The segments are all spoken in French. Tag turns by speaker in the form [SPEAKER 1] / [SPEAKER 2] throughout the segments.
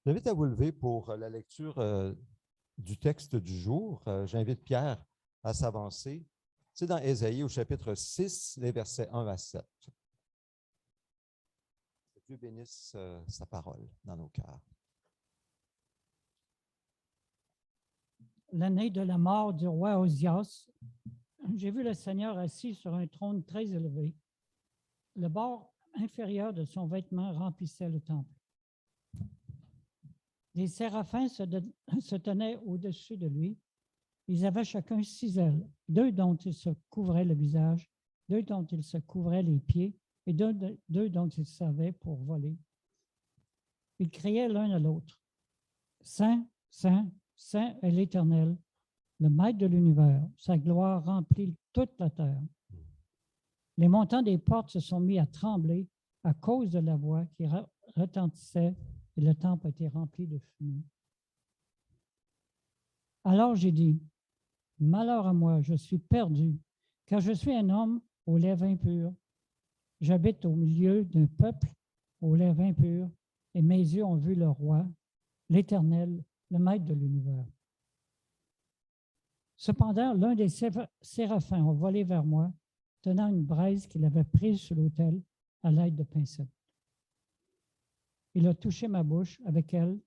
[SPEAKER 1] J'invite à vous lever pour la lecture du texte du jour. J'invite Pierre à s'avancer. C'est dans Ésaïe au chapitre 6, les versets 1 à 7. Que Dieu bénisse sa parole dans nos cœurs.
[SPEAKER 2] L'année de la mort du roi Osias, j'ai vu le Seigneur assis sur un trône très élevé. Le bord inférieur de son vêtement remplissait le temple. Des séraphins se tenaient au-dessus de lui. Ils avaient chacun 6 ailes, 2 dont ils se couvraient le visage, 2 dont ils se couvraient les pieds et 2 dont ils servaient pour voler. Ils criaient l'un à l'autre, « Saint, Saint, Saint est l'Éternel, le Maître de l'univers. Sa gloire remplit toute la terre. » Les montants des portes se sont mis à trembler à cause de la voix qui retentissait et le temple a été rempli de fumée. Alors j'ai dit, « Malheur à moi, je suis perdu, car je suis un homme aux lèvres impures. J'habite au milieu d'un peuple aux lèvres impures, et mes yeux ont vu le roi, l'Éternel, le Maître de l'univers. » Cependant, l'un des séraphins a volé vers moi, tenant une braise qu'il avait prise sur l'autel à l'aide de pincettes. Il a touché ma bouche avec elle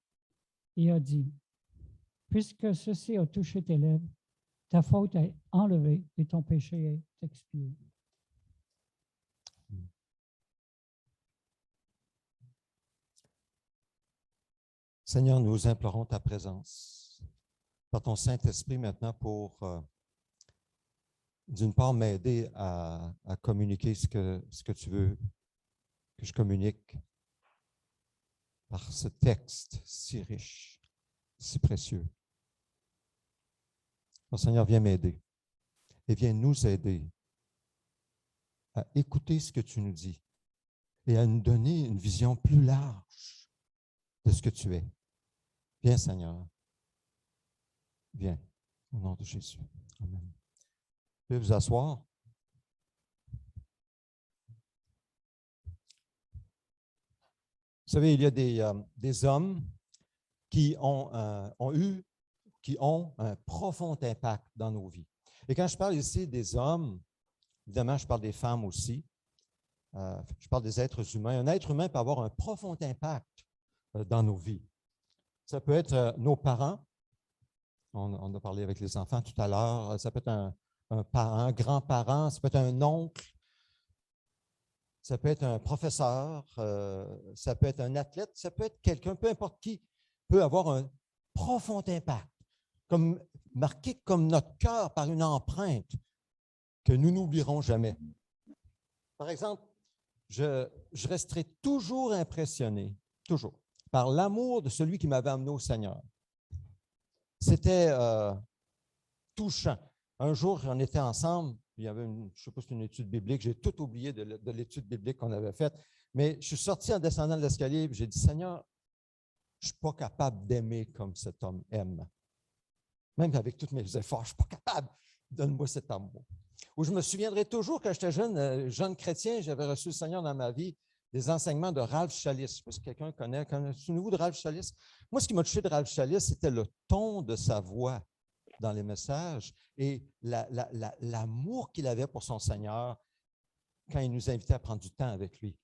[SPEAKER 2] et a dit, « Puisque ceci a touché tes lèvres, ta faute est enlevée et ton péché est expié. »
[SPEAKER 1] Seigneur, nous implorons ta présence par ton Saint-Esprit maintenant pour, d'une part, m'aider à communiquer ce que tu veux que je communique par ce texte si riche, si précieux. Alors, Seigneur, viens m'aider et viens nous aider à écouter ce que tu nous dis et à nous donner une vision plus large de ce que tu es. Viens, Seigneur. Viens, au nom de Jésus. Amen. Vous pouvez vous asseoir. Vous savez, il y a des hommes qui ont un profond impact dans nos vies. Et quand je parle ici des hommes, évidemment, je parle des femmes aussi. Je parle des êtres humains. Un être humain peut avoir un profond impact dans nos vies. Ça peut être nos parents. On a parlé avec les enfants tout à l'heure. Ça peut être un parent, un grand-parent. Ça peut être un oncle. Ça peut être un professeur. Ça peut être un athlète. Ça peut être quelqu'un, peu importe qui, peut avoir un profond impact, marqué comme notre cœur par une empreinte que nous n'oublierons jamais. Par exemple, je resterai toujours impressionné, toujours, par l'amour de celui qui m'avait amené au Seigneur. C'était touchant. Un jour, on était ensemble, il y avait je ne sais pas si c'est une étude biblique, j'ai tout oublié de l'étude biblique qu'on avait faite, mais je suis sorti en descendant de l'escalier et j'ai dit, Seigneur, je ne suis pas capable d'aimer comme cet homme aime. Même avec tous mes efforts, je ne suis pas capable. Donne-moi cet amour. Ou je me souviendrai toujours, quand j'étais jeune chrétien, j'avais reçu le Seigneur dans ma vie, des enseignements de Ralph Challis. Je ne sais pas si quelqu'un connaît. Souvenez-vous de Ralph Challis? Moi, ce qui m'a touché de Ralph Challis, c'était le ton de sa voix dans les messages et l'amour qu'il avait pour son Seigneur quand il nous invitait à prendre du temps avec lui.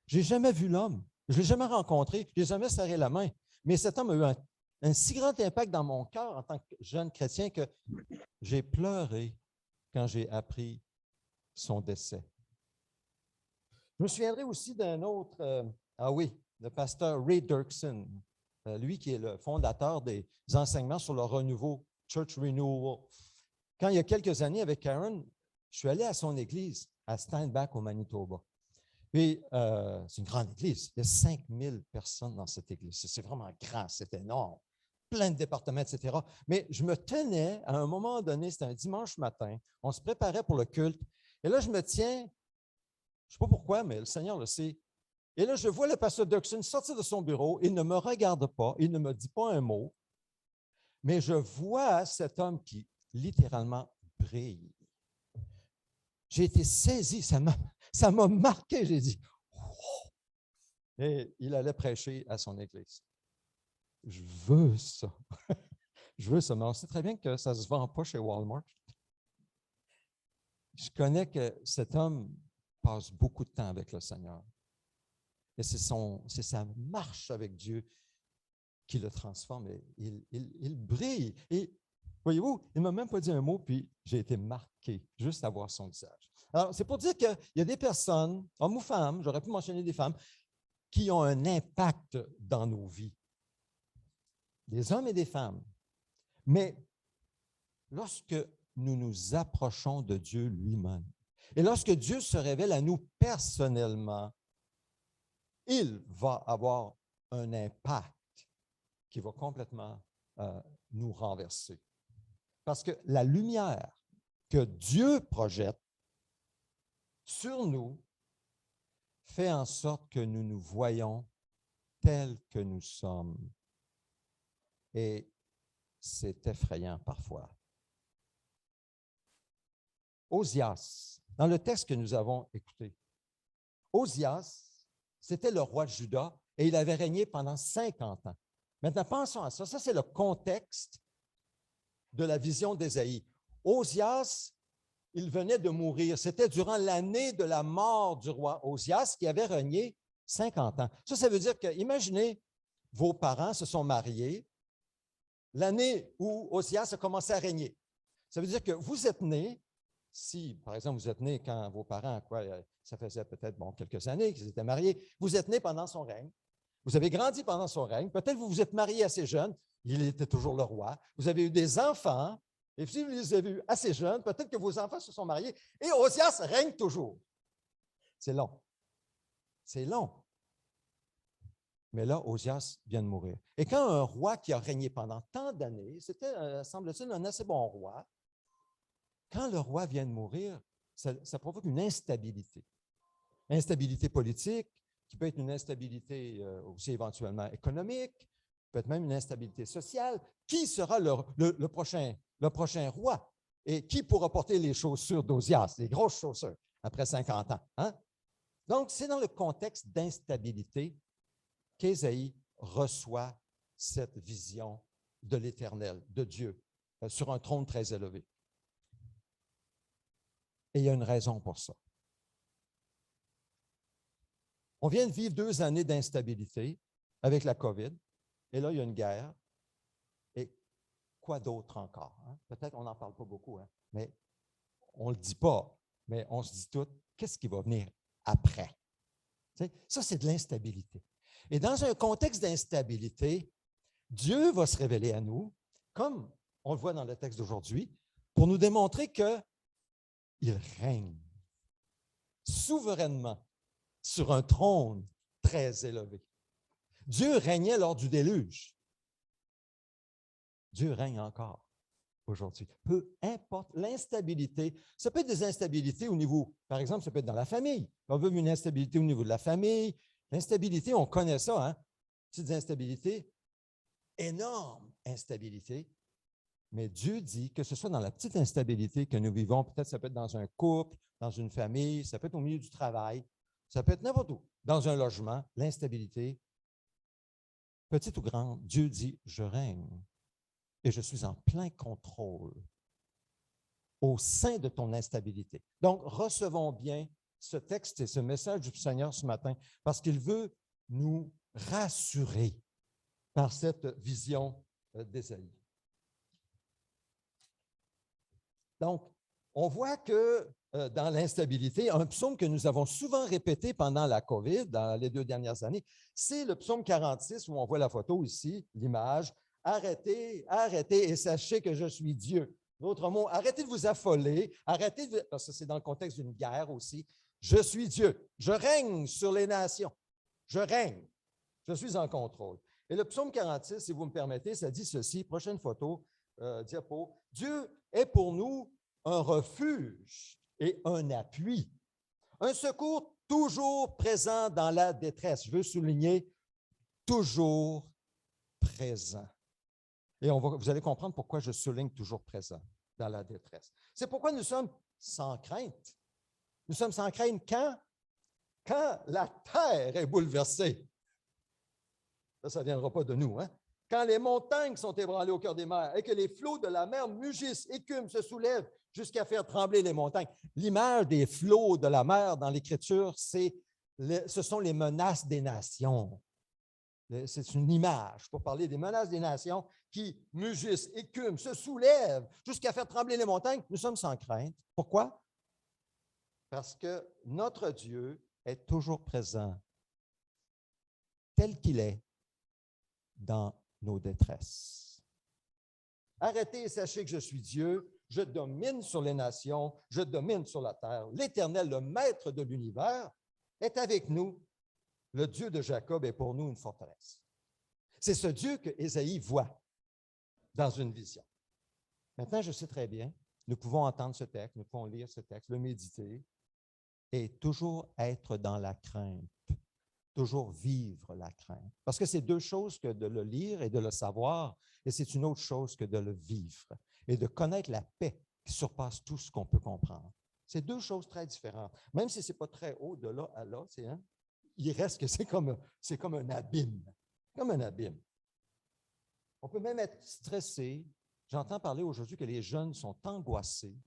[SPEAKER 1] Je n'ai jamais vu l'homme. Je ne l'ai jamais rencontré. Je n'ai jamais serré la main. Mais cet homme a eu un si grand impact dans mon cœur en tant que jeune chrétien que j'ai pleuré quand j'ai appris son décès. Je me souviendrai aussi d'un autre, le pasteur Ray Dirksen, lui qui est le fondateur des enseignements sur le renouveau, Church Renewal. Quand il y a quelques années, avec Karen, je suis allé à son église à Steinbach, au Manitoba. Puis, c'est une grande église. Il y a 5000 personnes dans cette église. C'est vraiment grand, c'est énorme. Plein de départements, etc. Mais je me tenais, à un moment donné, c'était un dimanche matin, on se préparait pour le culte, et là, je me tiens, je ne sais pas pourquoi, mais le Seigneur le sait, et là, je vois le pasteur Dirksen sortir de son bureau, il ne me regarde pas, il ne me dit pas un mot, mais je vois cet homme qui, littéralement, brille. J'ai été saisi, ça m'a marqué, j'ai dit, oh! Et il allait prêcher à son église. je veux ça. Je veux ça. Mais on sait très bien que ça ne se vend pas chez Walmart. Je connais que cet homme passe beaucoup de temps avec le Seigneur. Et c'est sa marche avec Dieu qui le transforme. Et il brille. Et voyez-vous, il ne m'a même pas dit un mot, puis j'ai été marqué juste à voir son visage. Alors, c'est pour dire qu'il y a des personnes, hommes ou femmes, j'aurais pu mentionner des femmes, qui ont un impact dans nos vies. Des hommes et des femmes. Mais lorsque nous nous approchons de Dieu lui-même, et lorsque Dieu se révèle à nous personnellement, il va avoir un impact qui va complètement nous renverser. Parce que la lumière que Dieu projette sur nous fait en sorte que nous nous voyons tels que nous sommes. Et c'est effrayant parfois. Osias, dans le texte que nous avons écouté, Osias, c'était le roi de Juda et il avait régné pendant 50 ans. Maintenant, pensons à ça. Ça, c'est le contexte de la vision d'Ésaïe. Osias, il venait de mourir. C'était durant l'année de la mort du roi Osias qui avait régné 50 ans. Ça veut dire que, imaginez, vos parents se sont mariés l'année où Osias a commencé à régner. Ça veut dire que vous êtes nés, si, par exemple, vous êtes nés quand vos parents, ça faisait peut-être quelques années qu'ils étaient mariés, vous êtes nés pendant son règne, vous avez grandi pendant son règne, peut-être vous vous êtes mariés assez jeunes, il était toujours le roi, vous avez eu des enfants, et si vous les avez eus assez jeunes, peut-être que vos enfants se sont mariés, et Osias règne toujours. C'est long. C'est long. Mais là, Osias vient de mourir. Et quand un roi qui a régné pendant tant d'années, c'était, semble-t-il, un assez bon roi, quand le roi vient de mourir, ça provoque une instabilité. Instabilité politique, qui peut être une instabilité aussi éventuellement économique, peut-être même une instabilité sociale. Qui sera le prochain roi? Et qui pourra porter les chaussures d'Osias, les grosses chaussures, après 50 ans? Hein? Donc, c'est dans le contexte d'instabilité qu'Ésaïe reçoit cette vision de l'Éternel, de Dieu, sur un trône très élevé. Et il y a une raison pour ça. On vient de vivre 2 années d'instabilité avec la COVID, et là, il y a une guerre. Et quoi d'autre encore? Hein? Peut-être qu'on n'en parle pas beaucoup, hein? Mais on ne le dit pas, mais on se dit tout, qu'est-ce qui va venir après? Ça, c'est de l'instabilité. Et dans un contexte d'instabilité, Dieu va se révéler à nous, comme on le voit dans le texte d'aujourd'hui, pour nous démontrer qu'il règne souverainement sur un trône très élevé. Dieu régnait lors du déluge. Dieu règne encore aujourd'hui. Peu importe l'instabilité, ça peut être des instabilités au niveau, par exemple, ça peut être dans la famille. On veut une instabilité au niveau de la famille. L'instabilité, on connaît ça, hein? Petites instabilités, énorme instabilité. Mais Dieu dit que ce soit dans la petite instabilité que nous vivons, peut-être ça peut être dans un couple, dans une famille, ça peut être au milieu du travail, ça peut être n'importe où, dans un logement, l'instabilité, petite ou grande, Dieu dit, je règne et je suis en plein contrôle au sein de ton instabilité. Donc, recevons bien ce texte et ce message du Seigneur ce matin parce qu'il veut nous rassurer par cette vision d'Ésaïe. Donc, on voit que dans l'instabilité, un psaume que nous avons souvent répété pendant la COVID, dans les 2 dernières années, c'est le psaume 46 où on voit la photo ici, l'image. Arrêtez, arrêtez et sachez que je suis Dieu. D'autres mots, arrêtez de vous affoler, parce que c'est dans le contexte d'une guerre aussi. Je suis Dieu, je règne sur les nations, je règne, je suis en contrôle. Et le psaume 46, si vous me permettez, ça dit ceci, prochaine photo, diapo, Dieu est pour nous un refuge et un appui, un secours toujours présent dans la détresse. Je veux souligner, toujours présent. Et vous allez comprendre pourquoi je souligne toujours présent dans la détresse. C'est pourquoi nous sommes sans crainte. Nous sommes sans crainte quand la terre est bouleversée. Ça ne viendra pas de nous, hein? quand les montagnes sont ébranlées au cœur des mers et que les flots de la mer mugissent, écument, se soulèvent jusqu'à faire trembler les montagnes. L'image des flots de la mer dans l'Écriture, ce sont les menaces des nations. C'est une image pour parler des menaces des nations qui mugissent, écument, se soulèvent jusqu'à faire trembler les montagnes. Nous sommes sans crainte. Pourquoi? Parce que notre Dieu est toujours présent, tel qu'il est, dans nos détresses. Arrêtez et sachez que je suis Dieu, je domine sur les nations, je domine sur la terre. L'Éternel, le maître de l'univers, est avec nous. Le Dieu de Jacob est pour nous une forteresse. C'est ce Dieu que Ésaïe voit dans une vision. Maintenant, je sais très bien, nous pouvons entendre ce texte, nous pouvons lire ce texte, le méditer et toujours être dans la crainte, toujours vivre la crainte. Parce que c'est deux choses que de le lire et de le savoir, et c'est une autre chose que de le vivre et de connaître la paix qui surpasse tout ce qu'on peut comprendre. C'est deux choses très différentes. Même si ce n'est pas très haut de là à là, il reste que c'est comme un abîme. Comme un abîme. On peut même être stressé. J'entends parler aujourd'hui que les jeunes sont angoissés.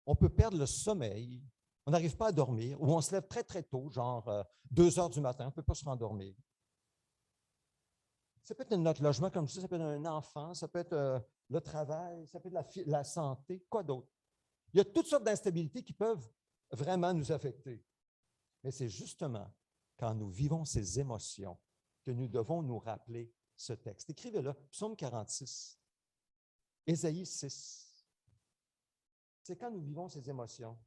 [SPEAKER 1] On peut perdre le sommeil. On n'arrive pas à dormir, ou on se lève très, très tôt, genre 2 heures du matin, on ne peut pas se rendormir. Ça peut être notre logement, comme je dis, ça peut être un enfant, ça peut être le travail, ça peut être la santé, quoi d'autre? Il y a toutes sortes d'instabilités qui peuvent vraiment nous affecter. Mais c'est justement quand nous vivons ces émotions que nous devons nous rappeler ce texte. Écrivez-le, Psaume 46, Ésaïe 6. C'est quand nous vivons ces émotions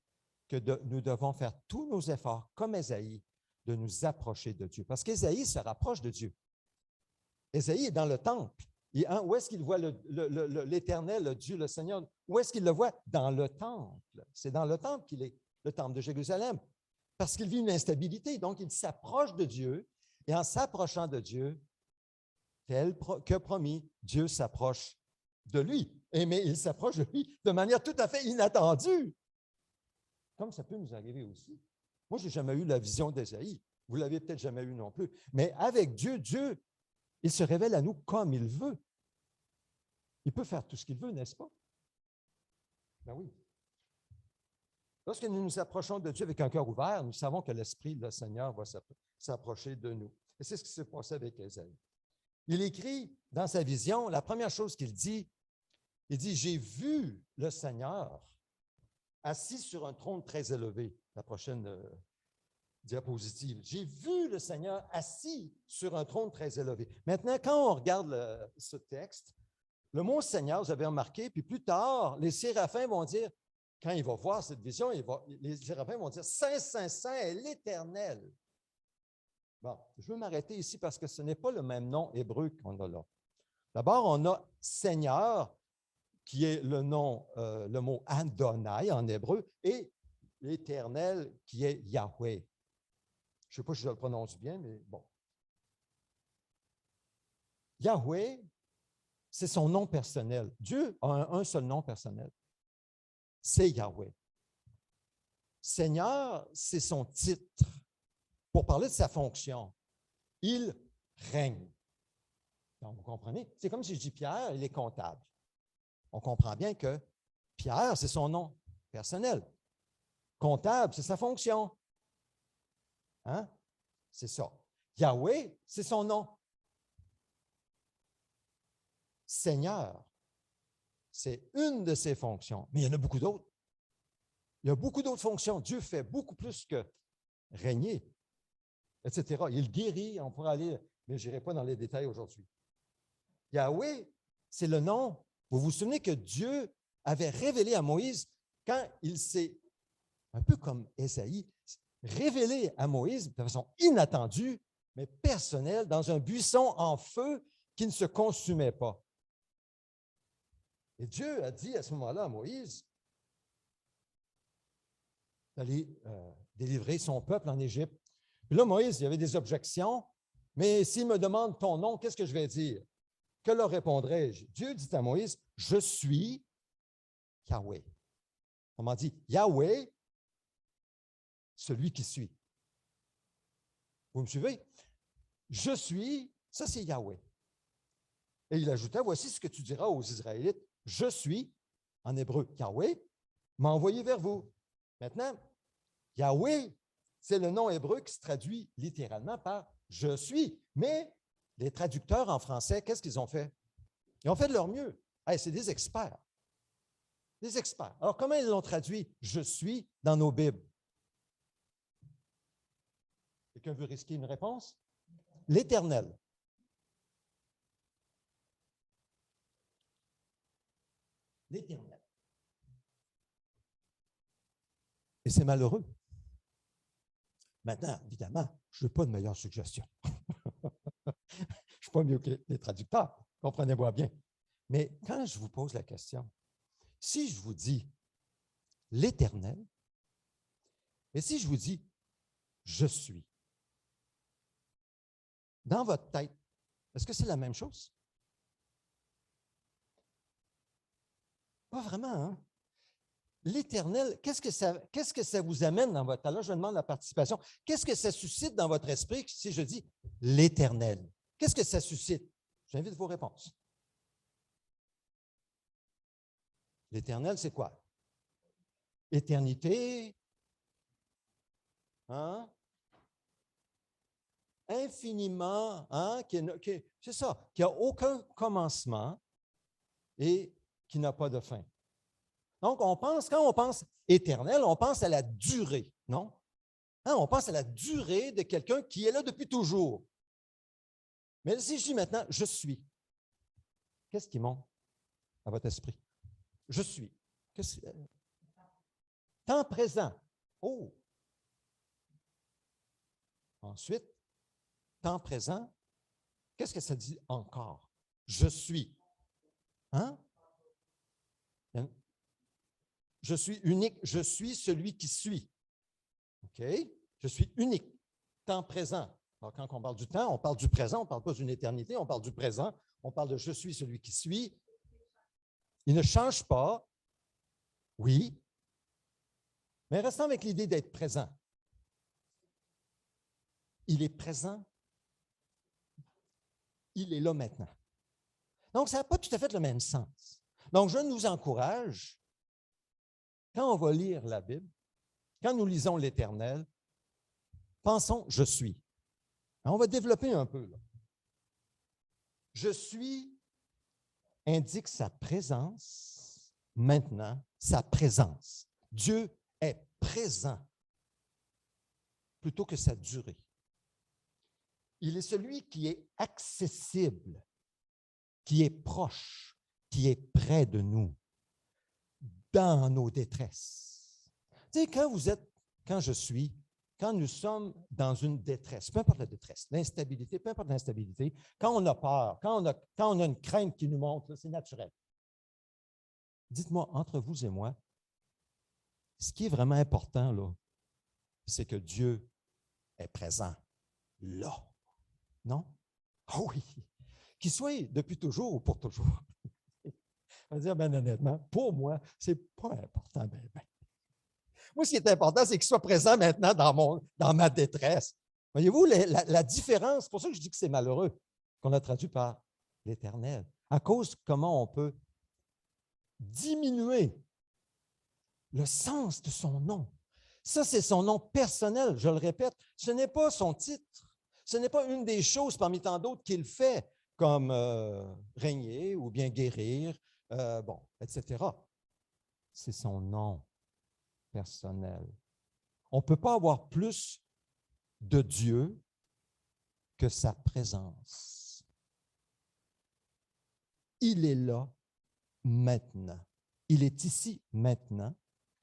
[SPEAKER 1] que nous devons faire tous nos efforts, comme Ésaïe, de nous approcher de Dieu. Parce qu'Ésaïe se rapproche de Dieu. Ésaïe est dans le temple. Où est-ce qu'il voit l'Éternel, le Dieu, le Seigneur? Où est-ce qu'il le voit? Dans le temple. C'est dans le temple qu'il est, le temple de Jérusalem. Parce qu'il vit une instabilité. Donc, il s'approche de Dieu. Et en s'approchant de Dieu, tel que promis, Dieu s'approche de lui. Mais il s'approche de lui de manière tout à fait inattendue. Comme ça peut nous arriver aussi. Moi, je n'ai jamais eu la vision d'Ésaïe. Vous ne l'avez peut-être jamais eu non plus. Mais avec Dieu, il se révèle à nous comme il veut. Il peut faire tout ce qu'il veut, n'est-ce pas? Ben oui. Lorsque nous nous approchons de Dieu avec un cœur ouvert, nous savons que l'Esprit, le Seigneur, va s'approcher de nous. Et c'est ce qui s'est passé avec Ésaïe. Il écrit dans sa vision, la première chose qu'il dit, il dit « J'ai vu le Seigneur assis sur un trône très élevé. » La prochaine diapositive. « J'ai vu le Seigneur assis sur un trône très élevé. » Maintenant, quand on regarde ce texte, le mot « Seigneur », vous avez remarqué, puis plus tard, les séraphins vont dire, quand il va voir cette vision, les séraphins vont dire « Saint, Saint, Saint est l'Éternel. » Bon, je veux m'arrêter ici parce que ce n'est pas le même nom hébreu qu'on a là. D'abord, on a « Seigneur », qui est le mot Adonai en hébreu, et l'Éternel qui est Yahweh. Je ne sais pas si je le prononce bien, mais bon. Yahweh, c'est son nom personnel. Dieu a un seul nom personnel. C'est Yahweh. Seigneur, c'est son titre. Pour parler de sa fonction, il règne. Donc, vous comprenez? C'est comme si je dis Pierre, il est comptable. On comprend bien que Pierre, c'est son nom personnel. Comptable, c'est sa fonction. Hein? C'est ça. Yahweh, c'est son nom. Seigneur, c'est une de ses fonctions. Mais il y en a beaucoup d'autres. Il y a beaucoup d'autres fonctions. Dieu fait beaucoup plus que régner, etc. Il guérit, on pourra aller, mais je n'irai pas dans les détails aujourd'hui. Yahweh, c'est le nom. Vous vous souvenez que Dieu avait révélé à Moïse quand il s'est, un peu comme Ésaïe, révélé à Moïse de façon inattendue, mais personnelle, dans un buisson en feu qui ne se consumait pas. Et Dieu a dit à ce moment-là à Moïse d'aller délivrer son peuple en Égypte. Puis là, Moïse, il y avait des objections, mais s'il me demande ton nom, qu'est-ce que je vais dire? Que leur répondrai-je? Dieu dit à Moïse, je suis Yahweh. On m'a dit, Yahweh, celui qui suit. Vous me suivez? Je suis, ça c'est Yahweh. Et il ajouta, voici ce que tu diras aux Israélites, je suis, en hébreu, Yahweh, m'a envoyé vers vous. Maintenant, Yahweh, c'est le nom hébreu qui se traduit littéralement par je suis. Mais les traducteurs en français, qu'est-ce qu'ils ont fait? Ils ont fait de leur mieux. Hey, c'est des experts. Des experts. Alors, comment ils l'ont traduit je suis dans nos Bibles? Quelqu'un veut risquer une réponse? L'Éternel. L'Éternel. Et c'est malheureux. Maintenant, évidemment, je n'ai pas de meilleure suggestion. Je ne suis pas mieux que les traducteurs, comprenez-moi bien. Mais quand je vous pose la question, si je vous dis l'Éternel, et si je vous dis je suis, dans votre tête, est-ce que c'est la même chose? Pas vraiment, hein? L'Éternel, qu'est-ce que ça vous amène dans votre... Alors, je demande la participation. Qu'est-ce que ça suscite dans votre esprit si je dis l'Éternel? Qu'est-ce que ça suscite? J'invite vos réponses. L'Éternel, c'est quoi? Éternité, hein? Infiniment, hein? C'est ça, qui n'a aucun commencement et qui n'a pas de fin. Donc, quand on pense éternel, on pense à la durée, non? Hein, on pense à la durée de quelqu'un qui est là depuis toujours. Mais si je dis maintenant, je suis, qu'est-ce qui monte à votre esprit? Je suis. Temps présent. Oh! Ensuite, temps présent, qu'est-ce que ça dit encore? Je suis. Hein? Je suis unique, je suis celui qui suit. OK? Je suis unique. Temps présent. Alors, quand on parle du temps, on parle du présent, on ne parle pas d'une éternité, on parle du présent, on parle de je suis celui qui suit. Il ne change pas. Oui. Mais restons avec l'idée d'être présent. Il est présent. Il est là maintenant. Donc, ça n'a pas tout à fait le même sens. Donc, je nous encourage, quand on va lire la Bible, quand nous lisons l'Éternel, pensons « je suis ». On va développer un peu. Là. Je suis indique sa présence maintenant, sa présence. Dieu est présent plutôt que sa durée. Il est celui qui est accessible, qui est proche, qui est près de nous, dans nos détresses. Tu sais, quand nous sommes dans une détresse, peu importe la détresse, l'instabilité, peu importe l'instabilité, quand on a peur, quand on a une crainte qui nous monte, c'est naturel. Dites-moi, entre vous et moi, ce qui est vraiment important, là, c'est que Dieu est présent là. Non? Ah oui! Qu'il soit depuis toujours ou pour toujours. On va dire, bien honnêtement, pour moi, ce n'est pas important. Moi, ce qui est important, c'est qu'il soit présent maintenant dans ma détresse. Voyez-vous, la différence, c'est pour ça que je dis que c'est malheureux, qu'on a traduit par l'Éternel, à cause de comment on peut diminuer le sens de son nom. Ça, c'est son nom personnel, je le répète. Ce n'est pas son titre. Ce n'est pas une des choses parmi tant d'autres qu'il fait, comme régner ou bien guérir, etc. C'est son nom personnel. On ne peut pas avoir plus de Dieu que sa présence. Il est là maintenant. Il est ici maintenant,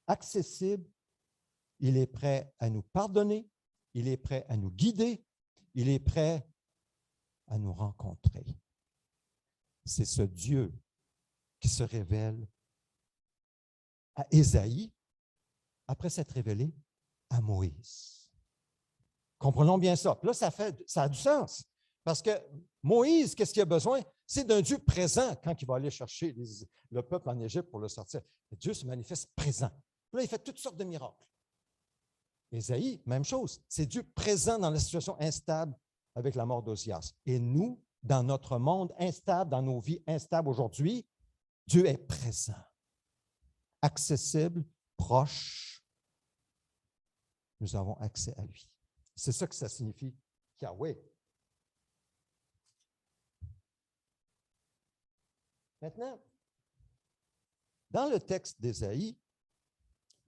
[SPEAKER 1] accessible. Il est prêt à nous pardonner. Il est prêt à nous guider. Il est prêt à nous rencontrer. C'est ce Dieu qui se révèle à Ésaïe, après s'être révélé à Moïse. Comprenons bien ça. Puis là, ça a du sens. Parce que Moïse, qu'est-ce qu'il a besoin? C'est d'un Dieu présent quand il va aller chercher le peuple en Égypte pour le sortir. Dieu se manifeste présent. Puis là, il fait toutes sortes de miracles. Ésaïe, même chose. C'est Dieu présent dans la situation instable avec la mort d'Osias. Et nous, dans notre monde instable, dans nos vies instables aujourd'hui, Dieu est présent, accessible, proche. Nous avons accès à lui. C'est ça que ça signifie, Yahweh. Maintenant, dans le texte d'Ésaïe,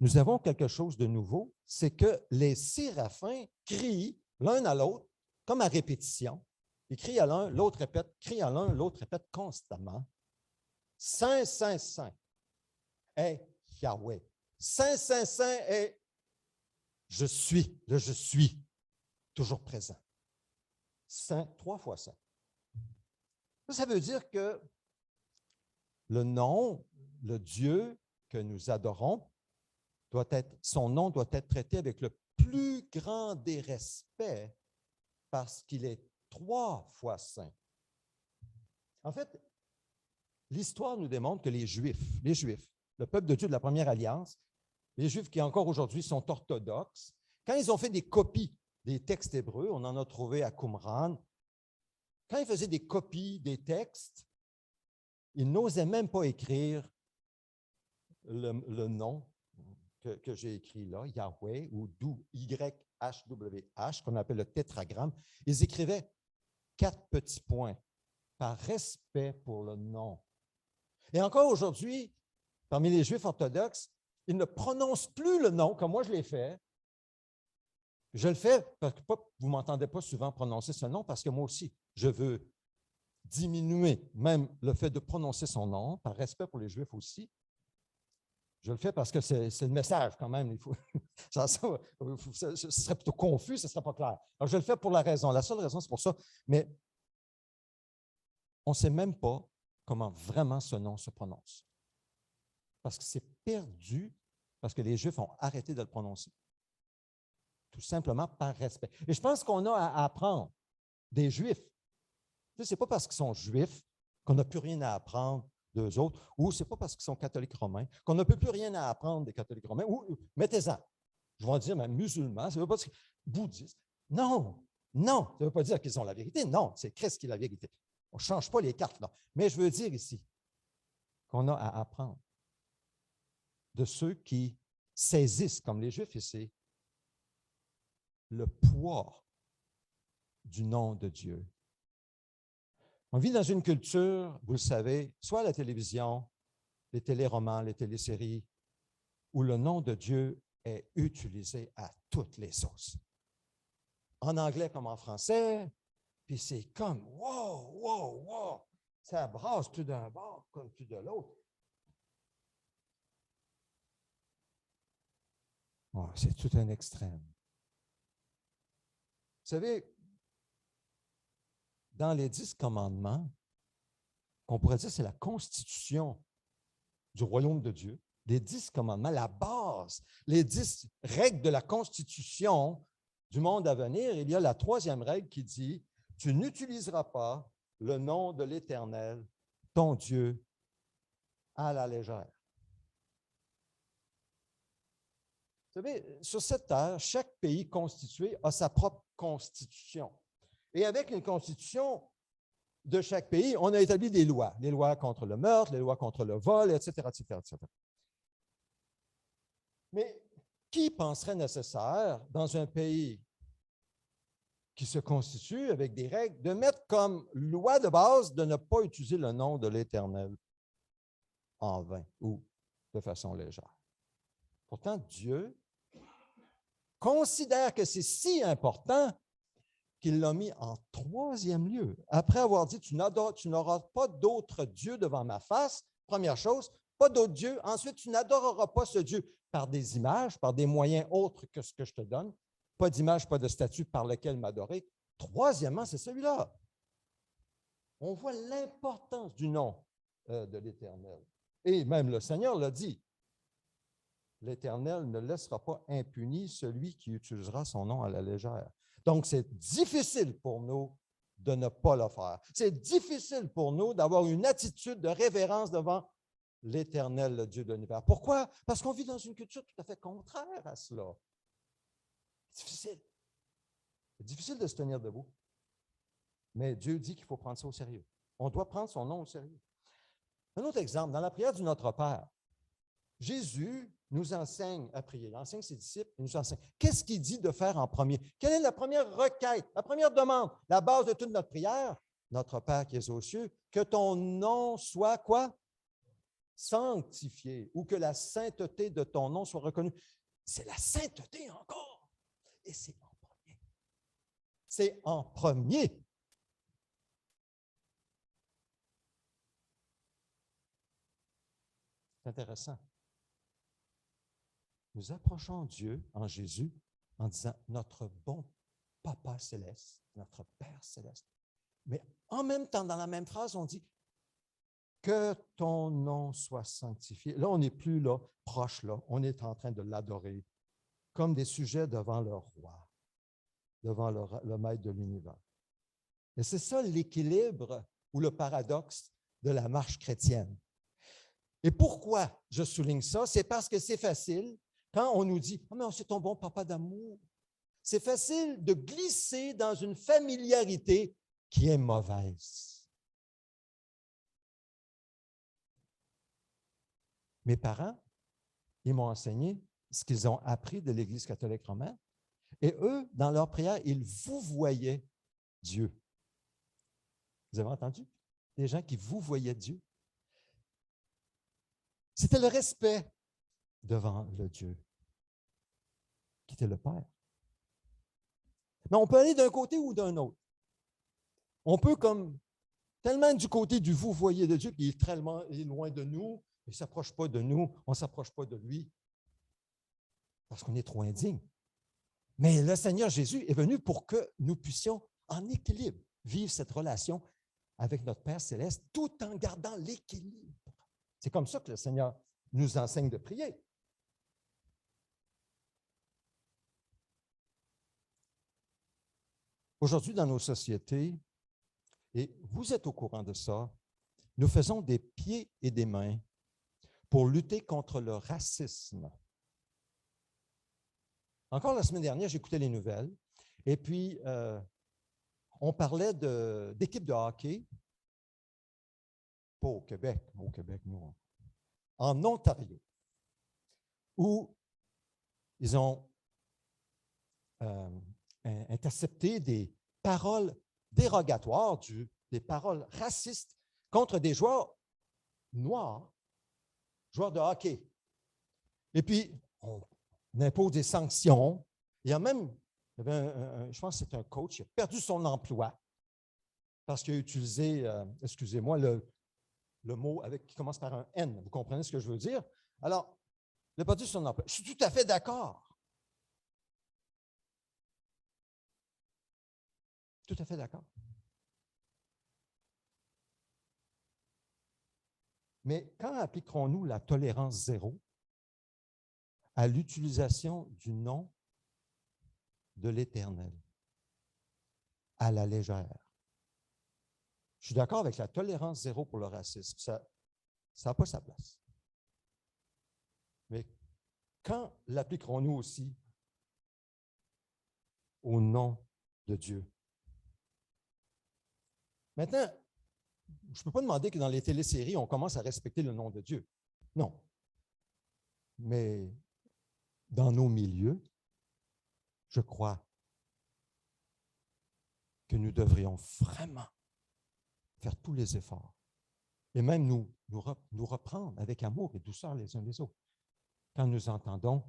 [SPEAKER 1] nous avons quelque chose de nouveau, c'est que les séraphins crient l'un à l'autre, comme à répétition. Ils crient à l'un, l'autre répète, crient à l'un, l'autre répète constamment. Saint, Saint, Saint est Yahweh. Saint, Saint, Saint est je suis, le je suis, toujours présent. Saint, 3 fois saint. Ça veut dire que le nom, le Dieu que nous adorons, son nom doit être traité avec le plus grand des respects parce qu'il est 3 fois saint. En fait, l'histoire nous démontre que les Juifs, le peuple de Dieu de la première alliance, les Juifs qui encore aujourd'hui sont orthodoxes, quand ils ont fait des copies des textes hébreux, on en a trouvé à Qumran, quand ils faisaient des copies des textes, ils n'osaient même pas écrire le nom que j'ai écrit là, Yahweh, ou YHWH, qu'on appelle le tétragramme. Ils écrivaient 4 petits points par respect pour le nom. Et encore aujourd'hui, parmi les Juifs orthodoxes, ils ne prononcent plus le nom comme moi je l'ai fait. Je le fais parce que vous ne m'entendez pas souvent prononcer ce nom parce que moi aussi, je veux diminuer même le fait de prononcer son nom, par respect pour les Juifs aussi. Je le fais parce que c'est le message quand même. Il faut, ce serait plutôt confus, ce ne serait pas clair. Alors, je le fais pour la raison. La seule raison, c'est pour ça. Mais on ne sait même pas comment vraiment ce nom se prononce. Parce que c'est perdu, parce que les Juifs ont arrêté de le prononcer. Tout simplement par respect. Et je pense qu'on a à apprendre des Juifs. Ce n'est pas parce qu'ils sont Juifs qu'on n'a plus rien à apprendre d'eux autres, ou ce n'est pas parce qu'ils sont catholiques romains qu'on ne peut plus rien à apprendre des catholiques romains, ou mettez-en, je vais dire même musulmans, ça ne veut pas dire bouddhistes. Non, non, ça ne veut pas dire qu'ils ont la vérité, non, c'est Christ qui est la vérité. On ne change pas les cartes, non. Mais je veux dire ici qu'on a à apprendre de ceux qui saisissent, comme les Juifs ici, le poids du nom de Dieu. On vit dans une culture, vous le savez, soit à la télévision, les téléromans, les téléséries, où le nom de Dieu est utilisé à toutes les sauces. En anglais comme en français, puis c'est comme « wow, wow, wow ». Ça brasse plus d'un bord comme plus de l'autre. Oh, c'est tout un extrême. Vous savez, dans les 10 commandements, on pourrait dire que c'est la constitution du royaume de Dieu, les 10 commandements, la base, les 10 règles de la constitution du monde à venir. Il y a la 3e règle qui dit « Tu n'utiliseras pas le nom de l'Éternel, ton Dieu, à la légère. » Vous savez, sur cette terre, chaque pays constitué a sa propre constitution. Et avec une constitution de chaque pays, on a établi des lois. Les lois contre le meurtre, les lois contre le vol, etc., etc., etc. Mais qui penserait nécessaire, dans un pays qui se constitue avec des règles, de mettre comme loi de base de ne pas utiliser le nom de l'Éternel en vain ou de façon légère? Pourtant, Dieu considère que c'est si important qu'il l'a mis en 3e lieu. Après avoir dit, tu n'auras pas d'autre Dieu devant ma face, première chose, pas d'autre Dieu. Ensuite, tu n'adoreras pas ce Dieu par des images, par des moyens autres que ce que je te donne. Pas d'image, pas de statue par lequel m'adorer. 3e, c'est celui-là. On voit l'importance du nom de l'Éternel. Et même le Seigneur l'a dit. L'Éternel ne laissera pas impuni celui qui utilisera son nom à la légère. Donc, c'est difficile pour nous de ne pas le faire. C'est difficile pour nous d'avoir une attitude de révérence devant l'Éternel, le Dieu de l'univers. Pourquoi? Parce qu'on vit dans une culture tout à fait contraire à cela. C'est difficile. C'est difficile de se tenir debout. Mais Dieu dit qu'il faut prendre ça au sérieux. On doit prendre son nom au sérieux. Un autre exemple, dans la prière du Notre Père, Jésus nous enseigne à prier. Il enseigne ses disciples, il nous enseigne. Qu'est-ce qu'il dit de faire en premier? Quelle est la première requête, la première demande, la base de toute notre prière? Notre Père qui es aux cieux, que ton nom soit quoi? Sanctifié, ou que la sainteté de ton nom soit reconnue. C'est la sainteté encore. Et c'est en premier. C'est en premier. C'est intéressant. Nous approchons Dieu en Jésus en disant notre bon Papa céleste, notre Père céleste. Mais en même temps, dans la même phrase, on dit que ton nom soit sanctifié. Là, on n'est plus là, proche là. On est en train de l'adorer comme des sujets devant leur roi, devant le maître de l'univers. Et c'est ça l'équilibre ou le paradoxe de la marche chrétienne. Et pourquoi je souligne ça? C'est parce que c'est facile, quand on nous dit « Ah, mais c'est ton bon papa d'amour », c'est facile de glisser dans une familiarité qui est mauvaise. Mes parents, ils m'ont enseigné ce qu'ils ont appris de l'Église catholique romaine. Et eux, dans leur prière, ils vouvoyaient Dieu. Vous avez entendu? Des gens qui vouvoyaient Dieu. C'était le respect devant le Dieu qui était le Père. Mais on peut aller d'un côté ou d'un autre. On peut comme tellement du côté du vouvoyer de Dieu, qui est très loin de nous, il ne s'approche pas de nous, on ne s'approche pas de lui, parce qu'on est trop indigne. Mais le Seigneur Jésus est venu pour que nous puissions, en équilibre, vivre cette relation avec notre Père céleste, tout en gardant l'équilibre. C'est comme ça que le Seigneur nous enseigne de prier. Aujourd'hui, dans nos sociétés, et vous êtes au courant de ça, nous faisons des pieds et des mains pour lutter contre le racisme. Encore la semaine dernière, j'écoutais les nouvelles, et puis on parlait d'équipes de hockey, pas au Québec, nous, en Ontario, où ils ont intercepté des paroles dérogatoires, des paroles racistes contre des joueurs noirs, joueurs de hockey. Et puis, on impose des sanctions. Il y a même, je pense que c'est un coach, qui a perdu son emploi parce qu'il a utilisé, excusez-moi, le mot qui commence par un N. Vous comprenez ce que je veux dire? Alors, il a perdu son emploi. Je suis tout à fait d'accord. Tout à fait d'accord. Mais quand appliquerons-nous la tolérance zéro à l'utilisation du nom de l'Éternel, à la légère? Je suis d'accord avec la tolérance zéro pour le racisme. Ça n'a pas sa place. Mais quand l'appliquerons-nous aussi au nom de Dieu? Maintenant, je ne peux pas demander que dans les téléséries, on commence à respecter le nom de Dieu. Non. Mais dans nos milieux, je crois que nous devrions vraiment faire tous les efforts et même nous reprendre avec amour et douceur les uns les autres quand nous entendons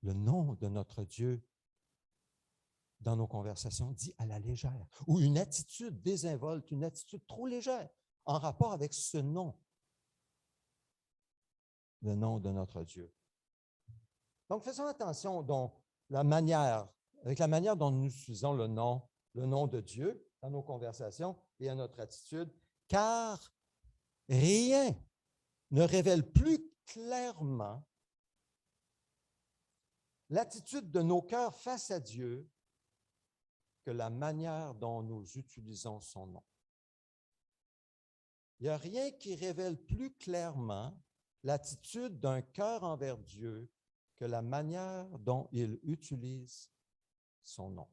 [SPEAKER 1] le nom de notre Dieu dans nos conversations dit à la légère, ou une attitude désinvolte, une attitude trop légère en rapport avec ce nom, le nom de notre Dieu. Donc, faisons attention avec la manière dont nous utilisons le nom de Dieu dans nos conversations et à notre attitude, car rien ne révèle plus clairement l'attitude de nos cœurs face à Dieu que la manière dont nous utilisons son nom. Il n'y a rien qui révèle plus clairement l'attitude d'un cœur envers Dieu que la manière dont il utilise son nom.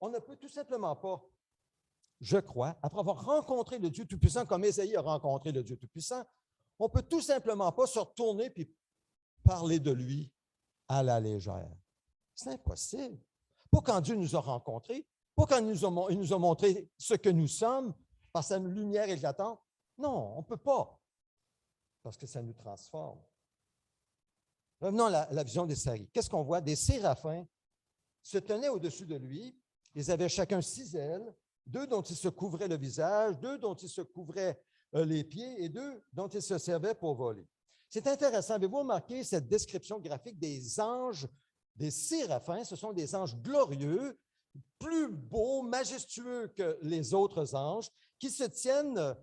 [SPEAKER 1] On ne peut tout simplement pas, je crois, après avoir rencontré le Dieu Tout-Puissant, comme Ésaïe a rencontré le Dieu Tout-Puissant, on ne peut tout simplement pas se retourner et parler de lui à la légère. C'est impossible. Pas quand Dieu nous a rencontrés, pas quand il nous a montré ce que nous sommes par sa lumière éclatante. Non, on ne peut pas, parce que ça nous transforme. Revenons à la vision des séries. Qu'est-ce qu'on voit? Des séraphins se tenaient au-dessus de lui. Ils avaient chacun 6 ailes, 2 dont ils se couvraient le visage, 2 dont ils se couvraient les pieds et 2 dont ils se servaient pour voler. C'est intéressant. Avez-vous remarqué cette description graphique des anges, des séraphins? Ce sont des anges glorieux, plus beaux, majestueux que les autres anges, qui se tiennent,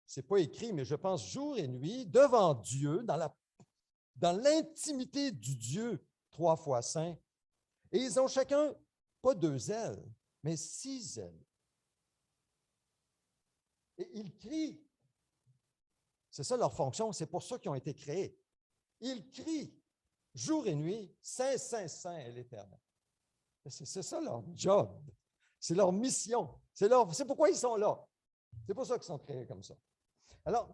[SPEAKER 1] ce n'est pas écrit, mais je pense jour et nuit, devant Dieu, dans l'intimité du Dieu 3 fois saint. Et ils ont chacun, pas 2 ailes, mais 6 ailes. Et ils crient. C'est ça leur fonction, c'est pour ça qu'ils ont été créés. Ils crient jour et nuit, Saint, Saint, Saint est l'Éternel. C'est ça leur job. C'est leur mission. C'est pourquoi ils sont là. C'est pour ça qu'ils sont créés comme ça. Alors,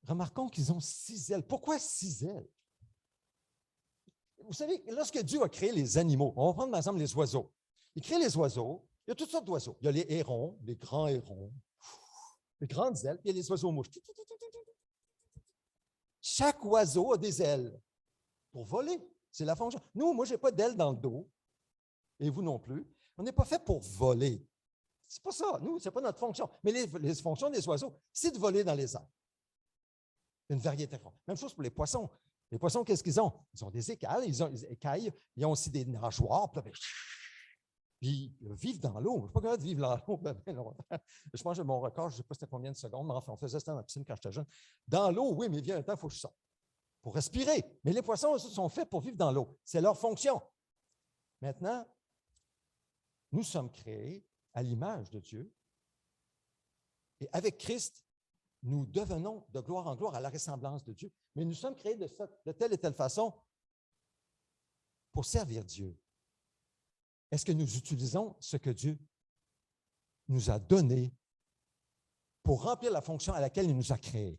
[SPEAKER 1] remarquons qu'ils ont 6 ailes. Pourquoi 6 ailes? Vous savez, lorsque Dieu a créé les animaux, on va prendre par exemple les oiseaux. Il crée les oiseaux. Il y a toutes sortes d'oiseaux. Il y a les hérons, les grands hérons, les grandes ailes, puis il y a les oiseaux mouches. Chaque oiseau a des ailes pour voler. C'est la fonction. Moi, je n'ai pas d'ailes dans le dos, et vous non plus. On n'est pas fait pour voler. C'est pas ça. Nous, ce n'est pas notre fonction. Mais les fonctions des oiseaux, c'est de voler dans les airs. Une variété. Même chose pour les poissons. Les poissons, qu'est-ce qu'ils ont? Ils ont des écailles, ils ont aussi des nageoires, puis ils vivent dans l'eau. Je ne suis pas capable de vivre dans l'eau bien longtemps. Je pense que mon record, je ne sais pas c'était combien de secondes, mais enfin, on faisait ça dans la piscine quand j'étais jeune. Dans l'eau, oui, mais il vient un temps, il faut que je sorte pour respirer. Mais les poissons, eux, sont faits pour vivre dans l'eau. C'est leur fonction. Maintenant, nous sommes créés à l'image de Dieu. Et avec Christ, nous devenons de gloire en gloire à la ressemblance de Dieu. Mais nous sommes créés de telle et telle façon pour servir Dieu. Est-ce que nous utilisons ce que Dieu nous a donné pour remplir la fonction à laquelle il nous a créés?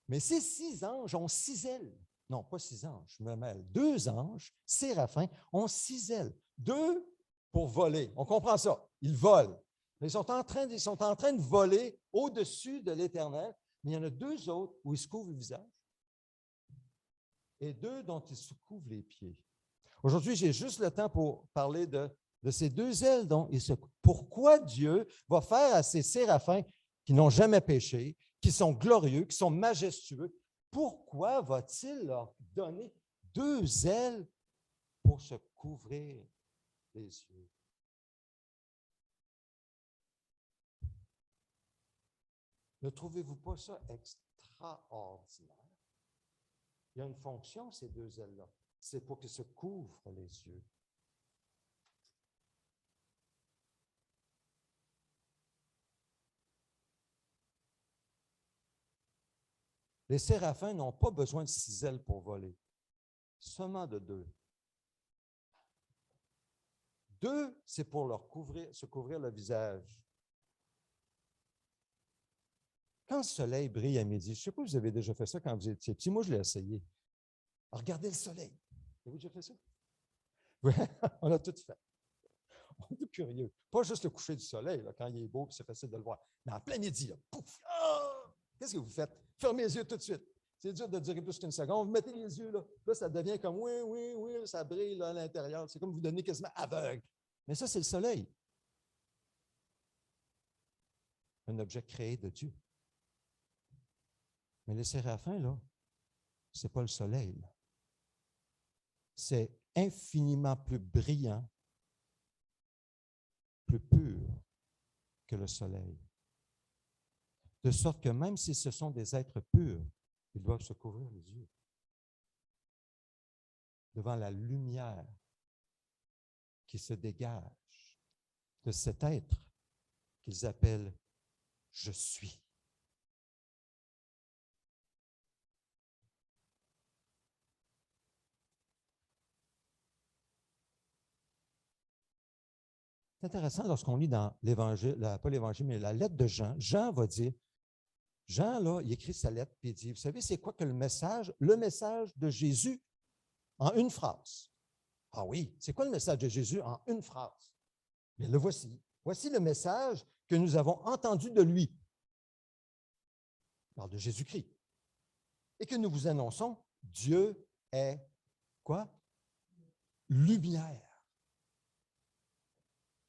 [SPEAKER 1] Mais ces 6 anges ont 6 ailes. Non, pas 6 anges, je me mêle. 2 anges, séraphins, ont 6 ailes. 2 pour voler. On comprend ça. Ils volent. Mais ils sont en train de voler au-dessus de l'Éternel. Mais il y en a 2 autres où ils se couvrent le visage et 2 dont ils se couvrent les pieds. Aujourd'hui, j'ai juste le temps pour parler de ces 2 ailes dont ils se couvrent. Pourquoi Dieu va faire à ces séraphins qui n'ont jamais péché, qui sont glorieux, qui sont majestueux, pourquoi va-t-il leur donner 2 ailes pour se couvrir les yeux? Ne trouvez-vous pas ça extraordinaire? Il y a une fonction, ces 2 ailes-là. C'est pour qu'ils se couvrent les yeux. Les séraphins n'ont pas besoin de 6 ailes pour voler, seulement de 2. 2, c'est pour se couvrir le visage. Quand le soleil brille à midi, je ne sais pas si vous avez déjà fait ça quand vous étiez petit. Moi, je l'ai essayé. Regardez le soleil. Avez-vous déjà fait ça? Oui, on a tout fait. On est curieux. Pas juste le coucher du soleil, là, quand il est beau et c'est facile de le voir. Mais en plein midi, là, pouf! Ah! Qu'est-ce que vous faites? Fermez les yeux tout de suite. C'est dur de durer plus qu'une seconde. Vous mettez les yeux, là, ça devient comme oui, oui, oui, ça brille là, à l'intérieur. C'est comme vous devenez quasiment aveugle. Mais ça, c'est le soleil. Un objet créé de Dieu. Mais les séraphins, là, ce n'est pas le soleil. Là. C'est infiniment plus brillant, plus pur que le soleil. De sorte que même si ce sont des êtres purs, ils doivent se couvrir les yeux devant la lumière qui se dégage de cet être qu'ils appellent « Je suis ». C'est intéressant lorsqu'on lit dans l'Évangile, pas l'Évangile, mais la lettre de Jean. Jean va dire, Jean, là, il écrit sa lettre, puis il dit, vous savez, c'est quoi que le message? Le message de Jésus en une phrase. Ah oui, c'est quoi le message de Jésus en une phrase? Mais le voici. Voici le message que nous avons entendu de lui. Il parle de Jésus-Christ. Et que nous vous annonçons, Dieu est quoi? Lumière.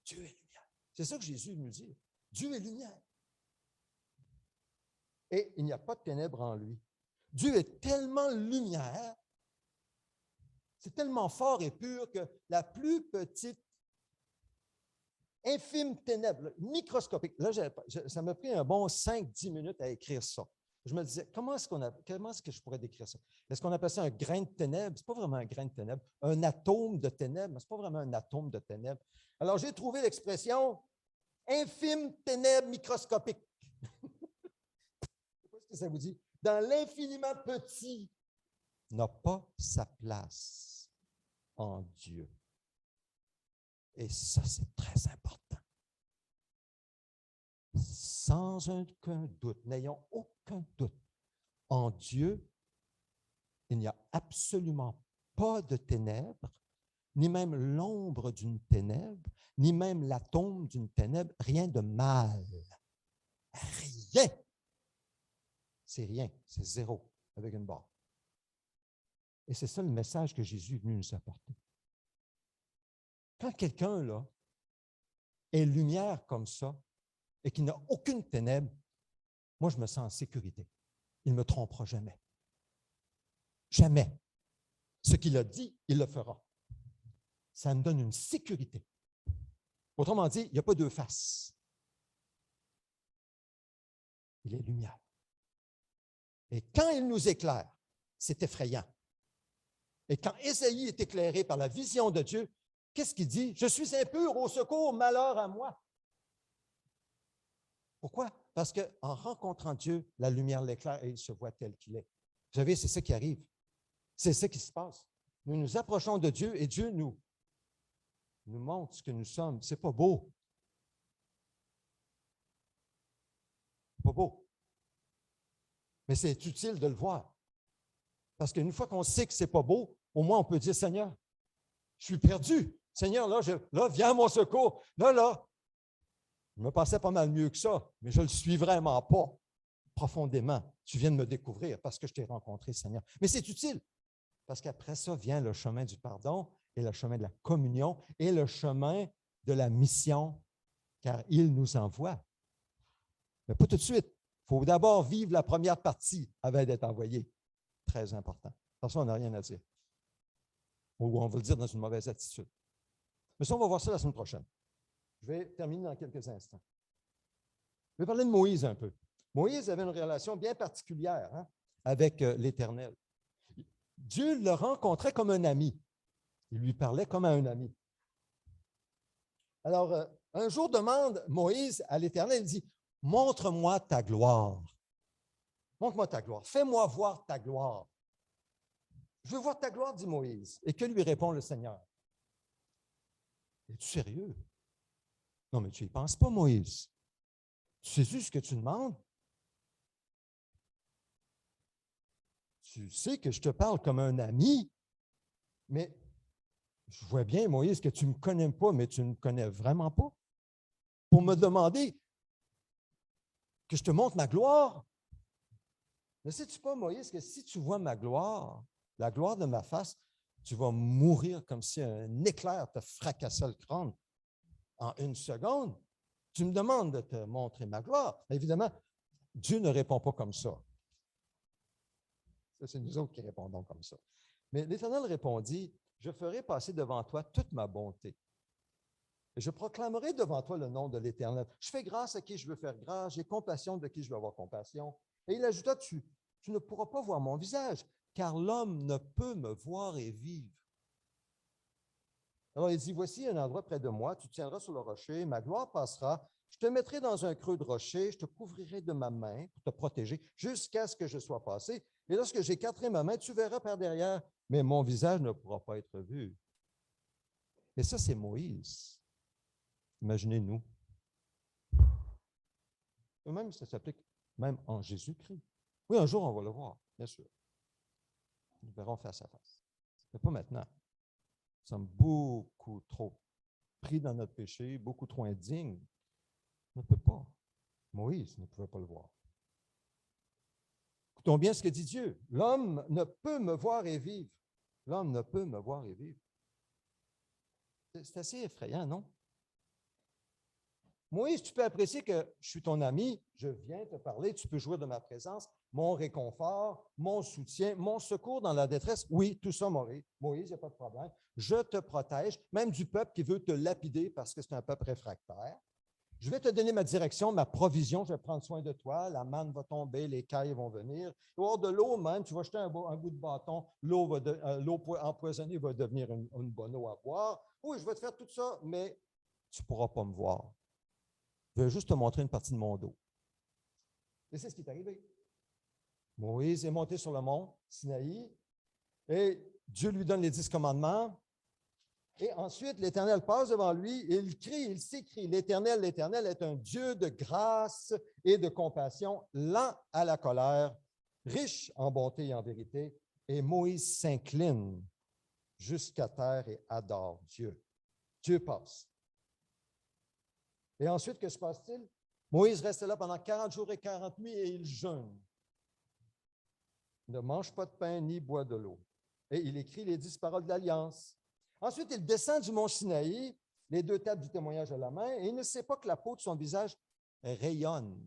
[SPEAKER 1] Dieu est lumière. C'est ça que Jésus nous dit. Dieu est lumière. Et il n'y a pas de ténèbres en lui. Dieu est tellement lumière, c'est tellement fort et pur que la plus petite, infime ténèbre, microscopique, là, ça m'a pris un bon 5-10 minutes à écrire ça. Je me disais, comment est-ce que je pourrais décrire ça? Est-ce qu'on appelle ça un grain de ténèbres? Ce n'est pas vraiment un grain de ténèbres. Un atome de ténèbres, mais ce n'est pas vraiment un atome de ténèbres. Alors, j'ai trouvé l'expression infime ténèbres microscopique. Qu'est-ce que ça vous dit? Dans l'infiniment petit, n'a pas sa place en Dieu. Et ça, c'est très important. Sans aucun doute, n'ayons aucun doute, en Dieu, il n'y a absolument pas de ténèbres, ni même l'ombre d'une ténèbre, ni même l'atome d'une ténèbre, rien de mal. Rien. C'est rien, c'est zéro, avec une barre. Et c'est ça le message que Jésus est venu nous apporter. Quand quelqu'un, là, est lumière comme ça, et qu'il n'a aucune ténèbre, moi, je me sens en sécurité. Il ne me trompera jamais. Jamais. Ce qu'il a dit, il le fera. Ça me donne une sécurité. Autrement dit, il n'y a pas deux faces. Il est lumière. Et quand il nous éclaire, c'est effrayant. Et quand Ésaïe est éclairé par la vision de Dieu, qu'est-ce qu'il dit? Je suis impur, au secours, malheur à moi. Pourquoi? Parce qu'en rencontrant Dieu, la lumière l'éclaire et il se voit tel qu'il est. Vous savez, c'est ça qui arrive. C'est ça qui se passe. Nous nous approchons de Dieu et Dieu nous montre ce que nous sommes. C'est pas beau. Pas beau. Mais c'est utile de le voir. Parce qu'une fois qu'on sait que ce n'est pas beau, au moins on peut dire, Seigneur, je suis perdu. Seigneur, là, viens à mon secours. Là, je me passais pas mal mieux que ça, mais je ne le suis vraiment pas profondément. Tu viens de me découvrir parce que je t'ai rencontré, Seigneur. Mais c'est utile, parce qu'après ça vient le chemin du pardon et le chemin de la communion et le chemin de la mission, car il nous envoie. Mais pas tout de suite. Il faut d'abord vivre la première partie avant d'être envoyé. Très important. Parce qu'on n'a rien à dire. Ou on va le dire dans une mauvaise attitude. Mais ça, on va voir ça la semaine prochaine. Je vais terminer dans quelques instants. Je vais parler de Moïse un peu. Moïse avait une relation bien particulière avec l'Éternel. Dieu le rencontrait comme un ami. Il lui parlait comme à un ami. Alors, un jour demande Moïse à l'Éternel, il dit, « Montre-moi ta gloire. Montre-moi ta gloire. Fais-moi voir ta gloire. » « Je veux voir ta gloire, dit Moïse. Et que lui répond le Seigneur? « Es-tu sérieux? » « Non, mais tu n'y penses pas, Moïse. Tu sais-tu ce que tu demandes? Tu sais que je te parle comme un ami, mais je vois bien, Moïse, que tu ne me connais pas, mais tu ne me connais vraiment pas. Pour me demander que je te montre ma gloire. Ne sais-tu pas, Moïse, que si tu vois ma gloire, la gloire de ma face, tu vas mourir comme si un éclair te fracassait le crâne en une seconde. Tu me demandes de te montrer ma gloire. Évidemment, Dieu ne répond pas comme ça. C'est nous autres qui répondons comme ça. Mais l'Éternel répondit, « Je ferai passer devant toi toute ma bonté. Et je proclamerai devant toi le nom de l'Éternel. Je fais grâce à qui je veux faire grâce, j'ai compassion de qui je veux avoir compassion. » Et il ajouta, « Tu ne pourras pas voir mon visage, car l'homme ne peut me voir et vivre. » Alors il dit, « Voici un endroit près de moi, tu tiendras sur le rocher, ma gloire passera, je te mettrai dans un creux de rocher, je te couvrirai de ma main pour te protéger jusqu'à ce que je sois passé. Et lorsque j'écarterai ma main, tu verras par derrière, mais mon visage ne pourra pas être vu. » Et ça, c'est Moïse. Imaginez-nous. Et même, ça s'applique même en Jésus-Christ. Oui, un jour, on va le voir, bien sûr. Nous verrons face à face. Mais pas maintenant. Nous sommes beaucoup trop pris dans notre péché, beaucoup trop indignes. On ne peut pas. Moïse ne pouvait pas le voir. Écoutons bien ce que dit Dieu. L'homme ne peut me voir et vivre. L'homme ne peut me voir et vivre. C'est assez effrayant, non? Moïse, tu peux apprécier que je suis ton ami, je viens te parler, tu peux jouir de ma présence, mon réconfort, mon soutien, mon secours dans la détresse. Oui, tout ça, Moïse, il n'y a pas de problème. Je te protège, même du peuple qui veut te lapider parce que c'est un peuple réfractaire. Je vais te donner ma direction, ma provision, je vais prendre soin de toi, la manne va tomber, les cailles vont venir. Au de l'eau même, tu vas jeter un bout de bâton, l'eau empoisonnée va devenir une bonne eau à boire. Oui, je vais te faire tout ça, mais tu ne pourras pas me voir. Je vais juste te montrer une partie de mon dos. Et c'est ce qui est arrivé. Moïse est monté sur le mont Sinaï et Dieu lui donne les 10 commandements. Et ensuite, l'Éternel passe devant lui et il crie, il s'écrie, l'Éternel est un Dieu de grâce et de compassion, lent à la colère, riche en bonté et en vérité. Et Moïse s'incline jusqu'à terre et adore Dieu. Dieu passe. Et ensuite, que se passe-t-il? Moïse reste là pendant 40 jours et 40 nuits et il jeûne. Il ne mange pas de pain ni boit de l'eau. Et il écrit les 10 paroles de l'Alliance. Ensuite, il descend du mont Sinaï, les 2 tables du témoignage à la main, et il ne sait pas que la peau de son visage rayonne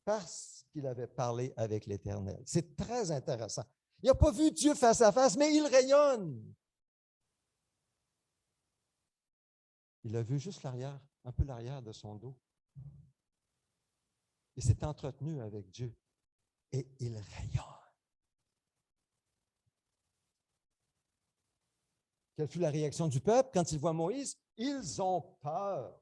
[SPEAKER 1] parce qu'il avait parlé avec l'Éternel. C'est très intéressant. Il n'a pas vu Dieu face à face, mais il rayonne. Il a vu juste l'arrière, un peu l'arrière de son dos. Il s'est entretenu avec Dieu et il rayonne. Quelle fut la réaction du peuple quand ils voient Moïse? Ils ont peur.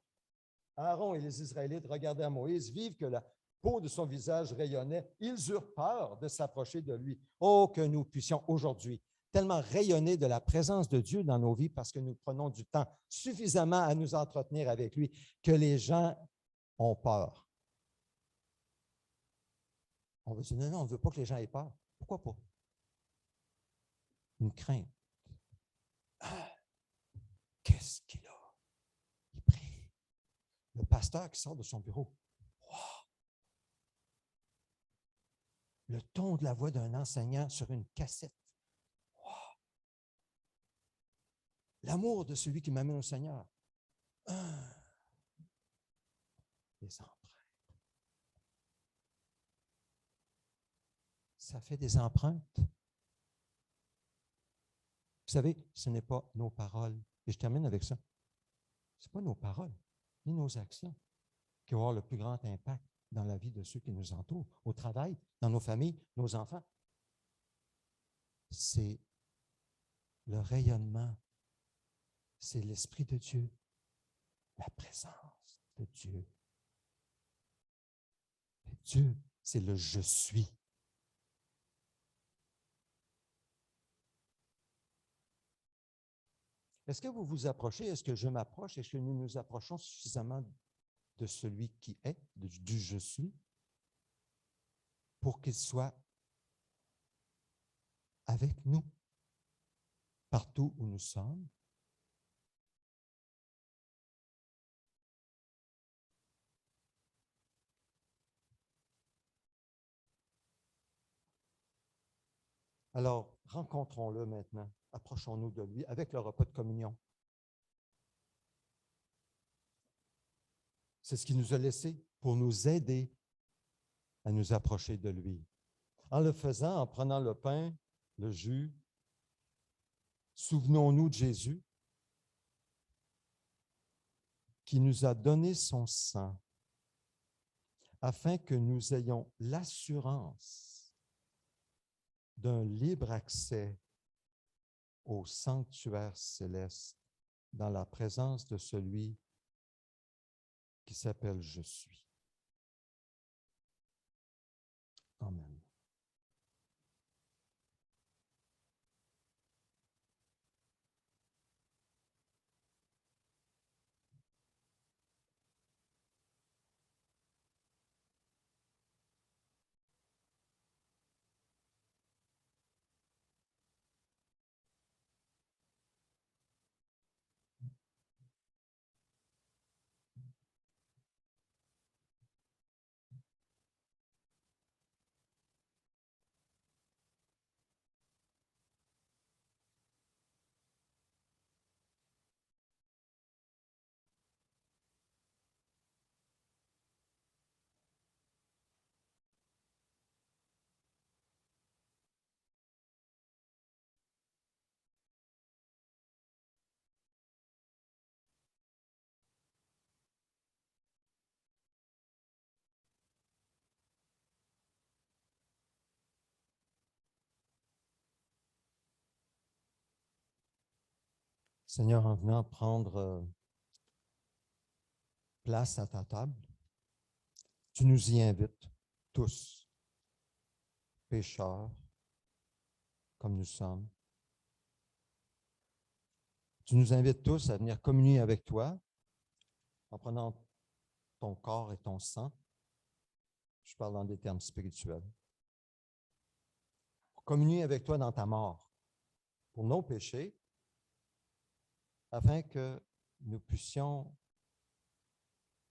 [SPEAKER 1] Aaron et les Israélites regardaient à Moïse, vivent que la peau de son visage rayonnait. Ils eurent peur de s'approcher de lui. Oh, que nous puissions aujourd'hui tellement rayonner de la présence de Dieu dans nos vies parce que nous prenons du temps suffisamment à nous entretenir avec lui que les gens ont peur. On veut dire, non, on ne veut pas que les gens aient peur. Pourquoi pas? Une crainte. Ah, qu'est-ce qu'il a? Il prie. Le pasteur qui sort de son bureau. Wow! Le ton de la voix d'un enseignant sur une cassette. Wow! L'amour de celui qui m'amène au Seigneur. Les empreintes. Ça fait des empreintes. Vous savez, ce n'est pas nos paroles. Et je termine avec ça. Ce n'est pas nos paroles, ni nos actions qui vont avoir le plus grand impact dans la vie de ceux qui nous entourent, au travail, dans nos familles, nos enfants. C'est le rayonnement, c'est l'Esprit de Dieu, la présence de Dieu. Et Dieu, c'est le je suis. Est-ce que vous vous approchez? Est-ce que je m'approche? Est-ce que nous nous approchons suffisamment de celui qui est, du je suis, pour qu'il soit avec nous, partout où nous sommes? Alors, rencontrons-le maintenant. Approchons-nous de lui avec le repas de communion. C'est ce qu'il nous a laissé pour nous aider à nous approcher de lui. En le faisant, en prenant le pain, le jus, souvenons-nous de Jésus qui nous a donné son sang afin que nous ayons l'assurance d'un libre accès au sanctuaire céleste dans la présence de celui qui s'appelle Je suis. Amen. Seigneur, en venant prendre place à ta table, tu nous y invites tous, pécheurs comme nous sommes. Tu nous invites tous à venir communier avec toi en prenant ton corps et ton sang. Je parle dans des termes spirituels. Pour communier avec toi dans ta mort, pour nos péchés, afin que nous puissions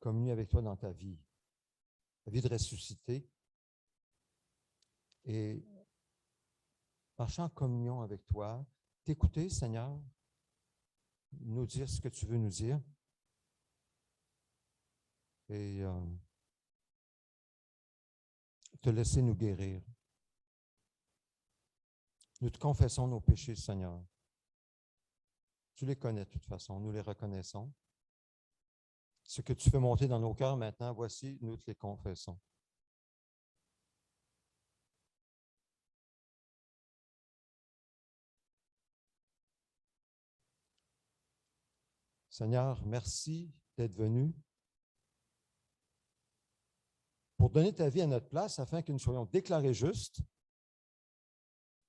[SPEAKER 1] communier avec toi dans ta vie de ressuscité, et marcher en communion avec toi, t'écouter, Seigneur, nous dire ce que tu veux nous dire, et te laisser nous guérir. Nous te confessons nos péchés, Seigneur. Tu les connais de toute façon, nous les reconnaissons. Ce que tu fais monter dans nos cœurs maintenant, voici, nous te les confessons. Seigneur, merci d'être venu pour donner ta vie à notre place afin que nous soyons déclarés justes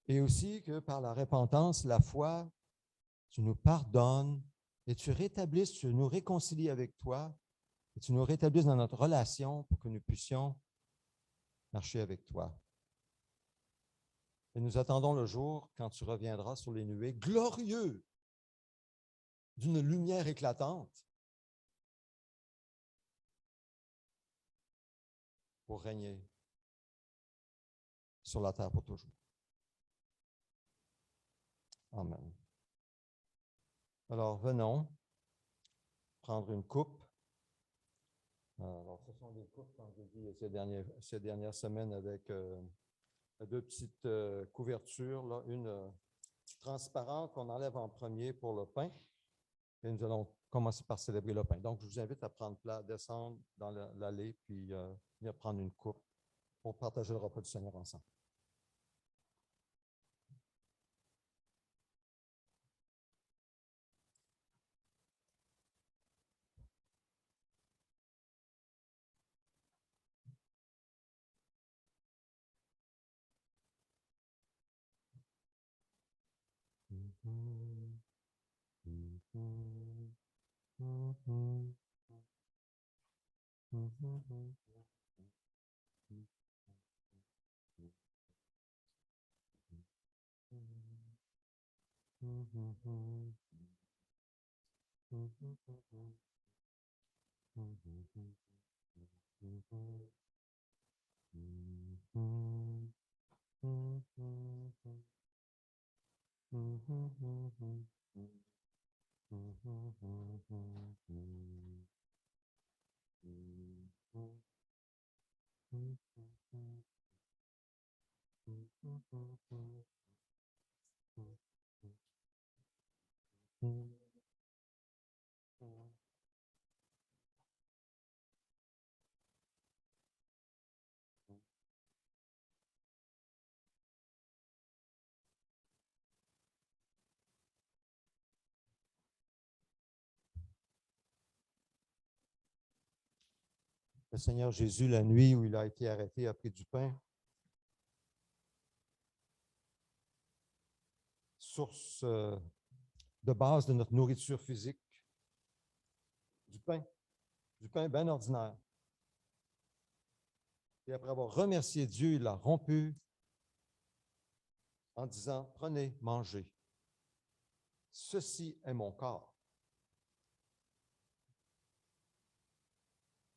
[SPEAKER 1] et aussi que par la repentance, la foi, tu nous pardonnes et tu rétablisses, tu nous réconcilies avec toi et tu nous rétablisses dans notre relation pour que nous puissions marcher avec toi. Et nous attendons le jour quand tu reviendras sur les nuées, glorieux, d'une lumière éclatante, pour régner sur la terre pour toujours. Amen. Alors, venons prendre une coupe. Alors, ce sont des coupes, comme je dis, ces dernières semaines avec deux petites couvertures, là, une transparente qu'on enlève en premier pour le pain. Et nous allons commencer par célébrer le pain. Donc, je vous invite à prendre place, descendre dans l'allée, puis venir prendre une coupe pour partager le repas du Seigneur ensemble. Le Seigneur Jésus, la nuit où il a été arrêté, a pris du pain, source de base de notre nourriture physique, du pain bien ordinaire. Et après avoir remercié Dieu, il l'a rompu en disant, prenez, mangez. Ceci est mon corps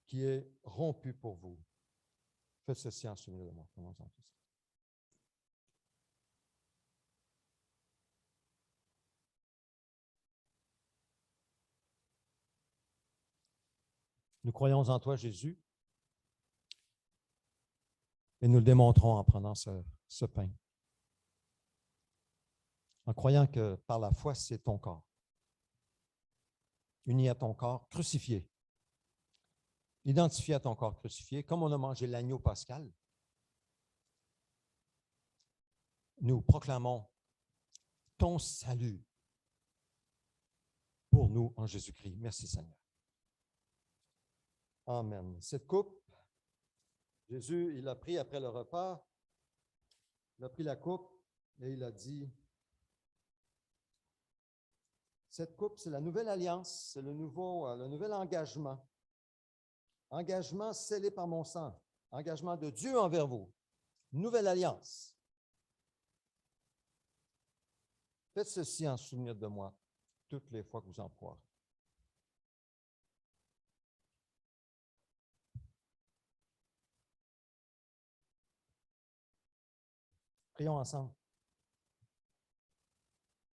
[SPEAKER 1] qui est rompu pour vous. Faites ceci en souvenir de moi. Commençons tous. Nous croyons en toi, Jésus, et nous le démontrons en prenant ce pain. En croyant que par la foi, c'est ton corps, uni à ton corps, crucifié, identifié à ton corps crucifié, comme on a mangé l'agneau pascal, nous proclamons ton salut nous en Jésus-Christ. Merci Seigneur. Amen. Cette coupe, Jésus, il a pris après le repas, il a pris la coupe et il a dit, cette coupe, c'est la nouvelle alliance, c'est le nouvel engagement. Engagement scellé par mon sang, engagement de Dieu envers vous, nouvelle alliance. Faites ceci en souvenir de moi toutes les fois que vous en pourrez. Prions ensemble.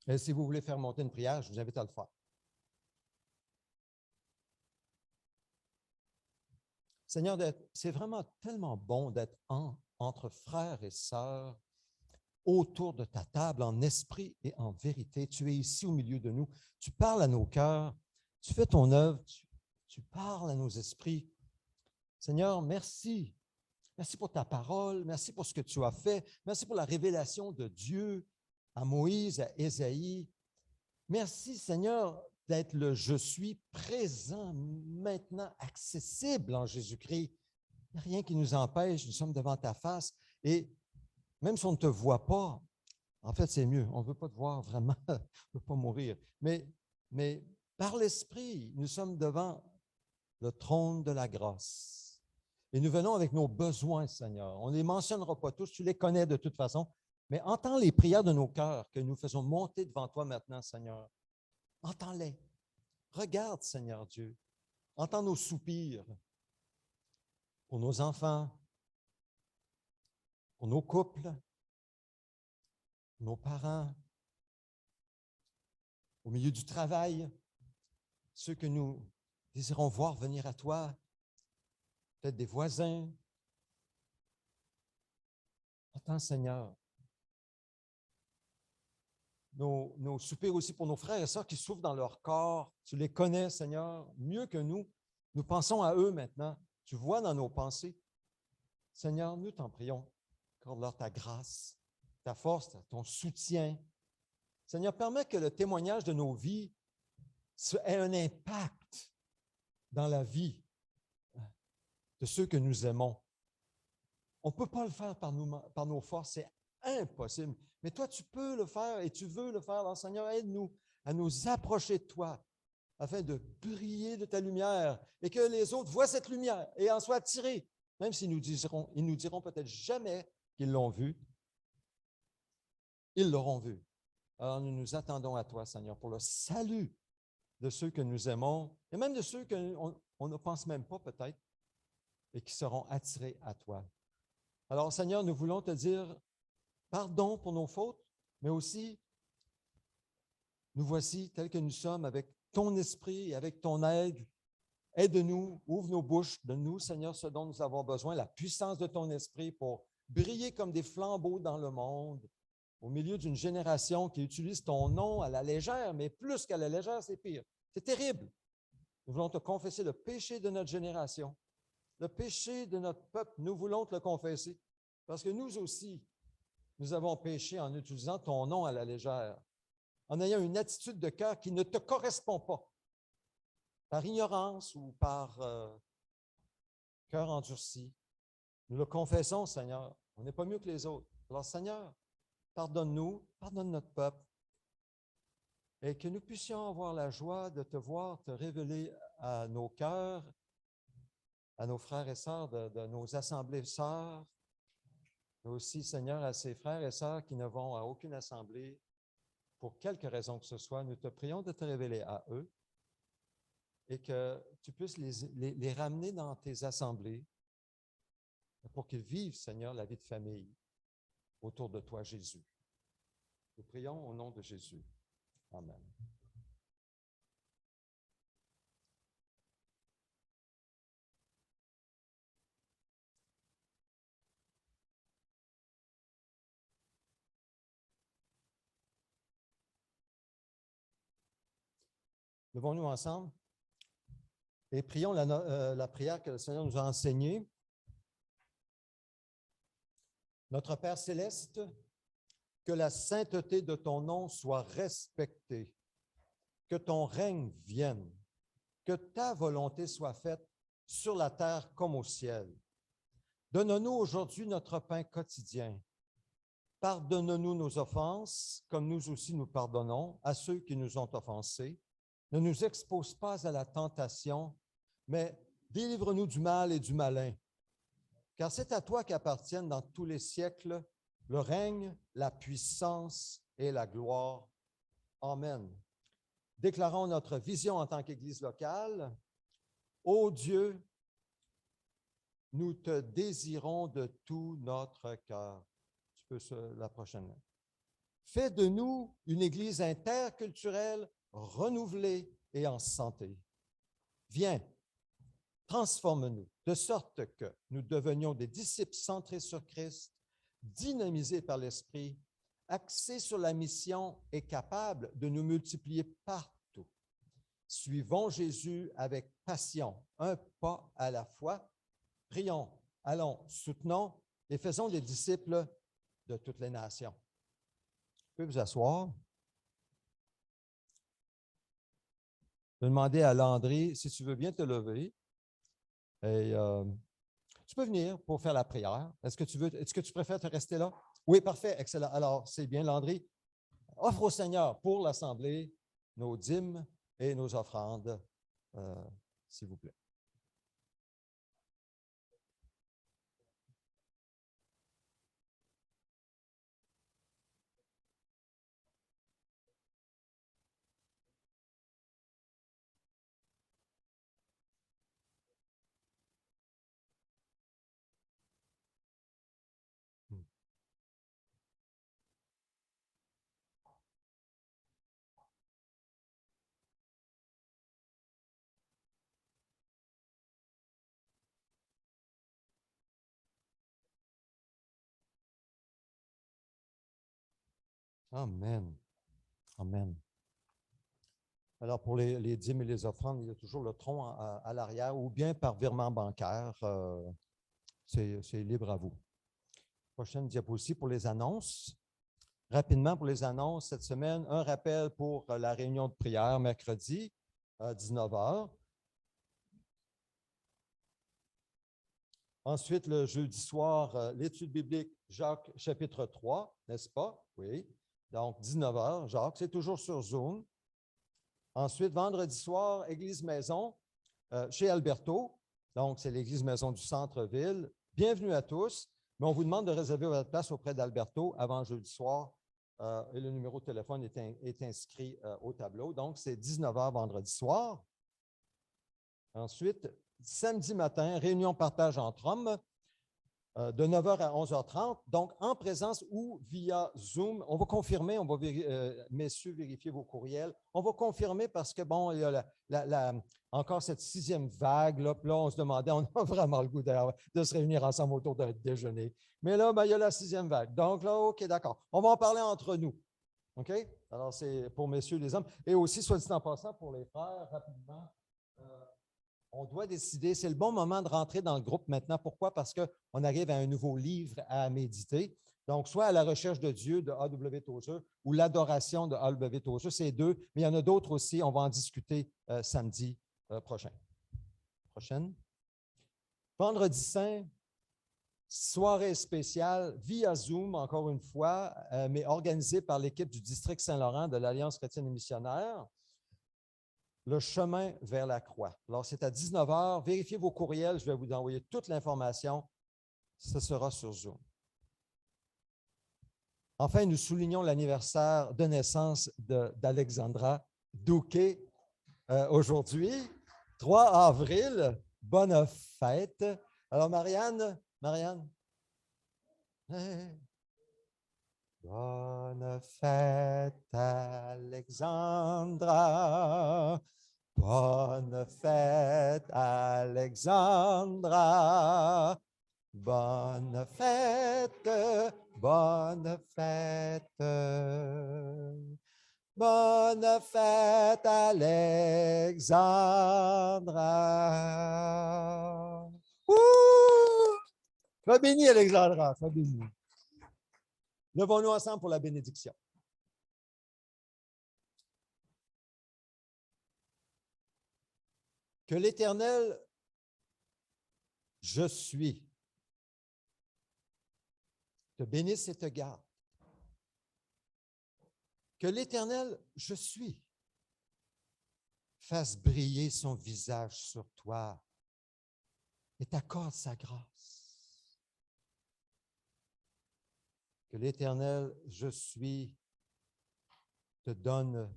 [SPEAKER 1] Et si vous voulez faire monter une prière, je vous invite à le faire. Seigneur, c'est vraiment tellement bon d'être entre frères et sœurs autour de ta table en esprit et en vérité. Tu es ici au milieu de nous. Tu parles à nos cœurs. Tu fais ton œuvre. Tu parles à nos esprits. Seigneur, merci. Merci pour ta parole. Merci pour ce que tu as fait. Merci pour la révélation de Dieu à Moïse, à Ésaïe. Merci, Seigneur, d'être le je suis présent, maintenant accessible en Jésus-Christ. Il n'y a rien qui nous empêche, nous sommes devant ta face et même si on ne te voit pas, en fait, c'est mieux, on ne veut pas te voir vraiment, on ne veut pas mourir. Mais par l'Esprit, nous sommes devant le trône de la grâce. Et nous venons avec nos besoins, Seigneur. On ne les mentionnera pas tous, tu les connais de toute façon, mais entends les prières de nos cœurs que nous faisons monter devant toi maintenant, Seigneur. Entends-les. Regarde, Seigneur Dieu. Entends nos soupirs pour nos enfants, pour nos couples, pour nos parents, au milieu du travail, ceux que nous désirons voir venir à toi, peut-être des voisins. Entends, Seigneur. Nos soupirs aussi pour nos frères et sœurs qui souffrent dans leur corps. Tu les connais, Seigneur, mieux que nous. Nous pensons à eux maintenant. Tu vois dans nos pensées. Seigneur, nous t'en prions. Accorde-leur ta grâce, ta force, ton soutien. Seigneur, permets que le témoignage de nos vies ait un impact dans la vie de ceux que nous aimons. On ne peut pas le faire par nos forces, c'est impossible. Mais toi, tu peux le faire et tu veux le faire. Alors, Seigneur, aide-nous à nous approcher de toi afin de briller de ta lumière et que les autres voient cette lumière et en soient attirés, même s'ils nous diront peut-être jamais qu'ils l'ont vu. Ils l'auront vu. Alors, nous nous attendons à toi, Seigneur, pour le salut de ceux que nous aimons et même de ceux qu'on ne pense même pas peut-être et qui seront attirés à toi. Alors, Seigneur, nous voulons te dire pardon pour nos fautes, mais aussi, nous voici tels que nous sommes avec ton esprit et avec ton aide. Aide-nous, ouvre nos bouches, donne-nous, Seigneur, ce dont nous avons besoin, la puissance de ton esprit pour briller comme des flambeaux dans le monde, au milieu d'une génération qui utilise ton nom à la légère, mais plus qu'à la légère, c'est pire. C'est terrible. Nous voulons te confesser le péché de notre génération, le péché de notre peuple. Nous voulons te le confesser parce que nous aussi, nous avons péché en utilisant ton nom à la légère, en ayant une attitude de cœur qui ne te correspond pas, par ignorance ou par cœur endurci. Nous le confessons, Seigneur. On n'est pas mieux que les autres. Alors, Seigneur, pardonne-nous, pardonne notre peuple, et que nous puissions avoir la joie de te voir, te révéler à nos cœurs, à nos frères et sœurs de nos assemblées sœurs, mais aussi, Seigneur, à ces frères et sœurs qui ne vont à aucune assemblée, pour quelque raison que ce soit, nous te prions de te révéler à eux et que tu puisses les ramener dans tes assemblées pour qu'ils vivent, Seigneur, la vie de famille autour de toi, Jésus. Nous prions au nom de Jésus. Amen. Levons-nous ensemble et prions la prière que le Seigneur nous a enseignée. Notre Père céleste, que la sainteté de ton nom soit respectée. que ton règne vienne, que ta volonté soit faite sur la terre comme au ciel. Donne-nous aujourd'hui notre pain quotidien. Pardonne-nous nos offenses, comme nous aussi nous pardonnons à ceux qui nous ont offensés. Ne nous expose pas à la tentation, mais délivre-nous du mal et du malin. Car c'est à toi qu'appartiennent dans tous les siècles le règne, la puissance et la gloire. Amen. Déclarons notre vision en tant qu'Église locale. Ô Dieu, nous te désirons de tout notre cœur. Tu peux la prochaine. Fais de nous une Église interculturelle, renouvelée et en santé. Viens, transforme-nous de sorte que nous devenions des disciples centrés sur Christ, dynamisés par l'Esprit, axés sur la mission et capables de nous multiplier partout. Suivons Jésus avec passion, un pas à la fois. Prions, allons, soutenons et faisons des disciples de toutes les nations. Vous pouvez vous asseoir. Je vais demander à Landry si tu veux bien te lever. Et tu peux venir pour faire la prière. Est-ce que tu préfères te rester là? Oui, parfait, excellent. Alors, c'est bien, Landry. Offre au Seigneur pour l'Assemblée nos dîmes et nos offrandes, s'il vous plaît. Amen. Amen. Alors, pour les dîmes et les offrandes, il y a toujours le tronc à l'arrière ou bien par virement bancaire. C'est libre à vous. Prochaine diapositive pour les annonces. Rapidement, pour les annonces, cette semaine, un rappel pour la réunion de prière mercredi à 19 h. Ensuite, le jeudi soir, l'étude biblique Jacques chapitre 3, n'est-ce pas? Oui. Donc, 19 h, Jacques, c'est toujours sur Zoom. Ensuite, vendredi soir, Église Maison chez Alberto. Donc, c'est l'Église Maison du centre-ville. Bienvenue à tous. Mais on vous demande de réserver votre place auprès d'Alberto avant jeudi soir. Et le numéro de téléphone est inscrit au tableau. Donc, c'est 19 h vendredi soir. Ensuite, samedi matin, réunion partage entre hommes de 9 h à 11 h 30. Donc, en présence ou via Zoom. On va confirmer, on va messieurs, vérifier vos courriels. On va confirmer parce que, bon, il y a encore cette 6e vague. Là, puis là, on se demandait, on a vraiment le goût de se réunir ensemble autour d'un déjeuner. Mais là, ben, il y a la 6e vague. Donc là, OK, d'accord. On va en parler entre nous. OK? Alors, c'est pour messieurs les hommes. Et aussi, soit dit en passant, pour les frères, rapidement, on doit décider, c'est le bon moment de rentrer dans le groupe maintenant. Pourquoi? Parce qu'on arrive à un nouveau livre à méditer. Donc, soit à la recherche de Dieu de A.W. Tozer ou l'adoration de A.W. Tozer, c'est deux, mais il y en a d'autres aussi. On va en discuter samedi prochain. Prochaine. Vendredi saint, soirée spéciale via Zoom, encore une fois, mais organisée par l'équipe du district Saint-Laurent de l'Alliance chrétienne et missionnaire. Le chemin vers la croix. Alors, c'est à 19 h. Vérifiez vos courriels. Je vais vous envoyer toute l'information. Ce sera sur Zoom. Enfin, nous soulignons l'anniversaire de naissance d'Alexandra Douquet aujourd'hui, 3 avril. Bonne fête. Alors, Marianne. Bonne fête, Alexandra. Bonne fête, Alexandra. Bonne fête, bonne fête. Bonne fête, Alexandra. Sois béni, Alexandra, sois béni. Levons-nous ensemble pour la bénédiction. Que l'Éternel, je suis, te bénisse et te garde. Que l'Éternel, je suis, fasse briller son visage sur toi et t'accorde sa grâce. Que l'Éternel, je suis, te donne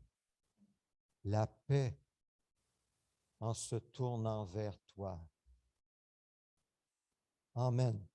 [SPEAKER 1] la paix en se tournant vers toi. Amen.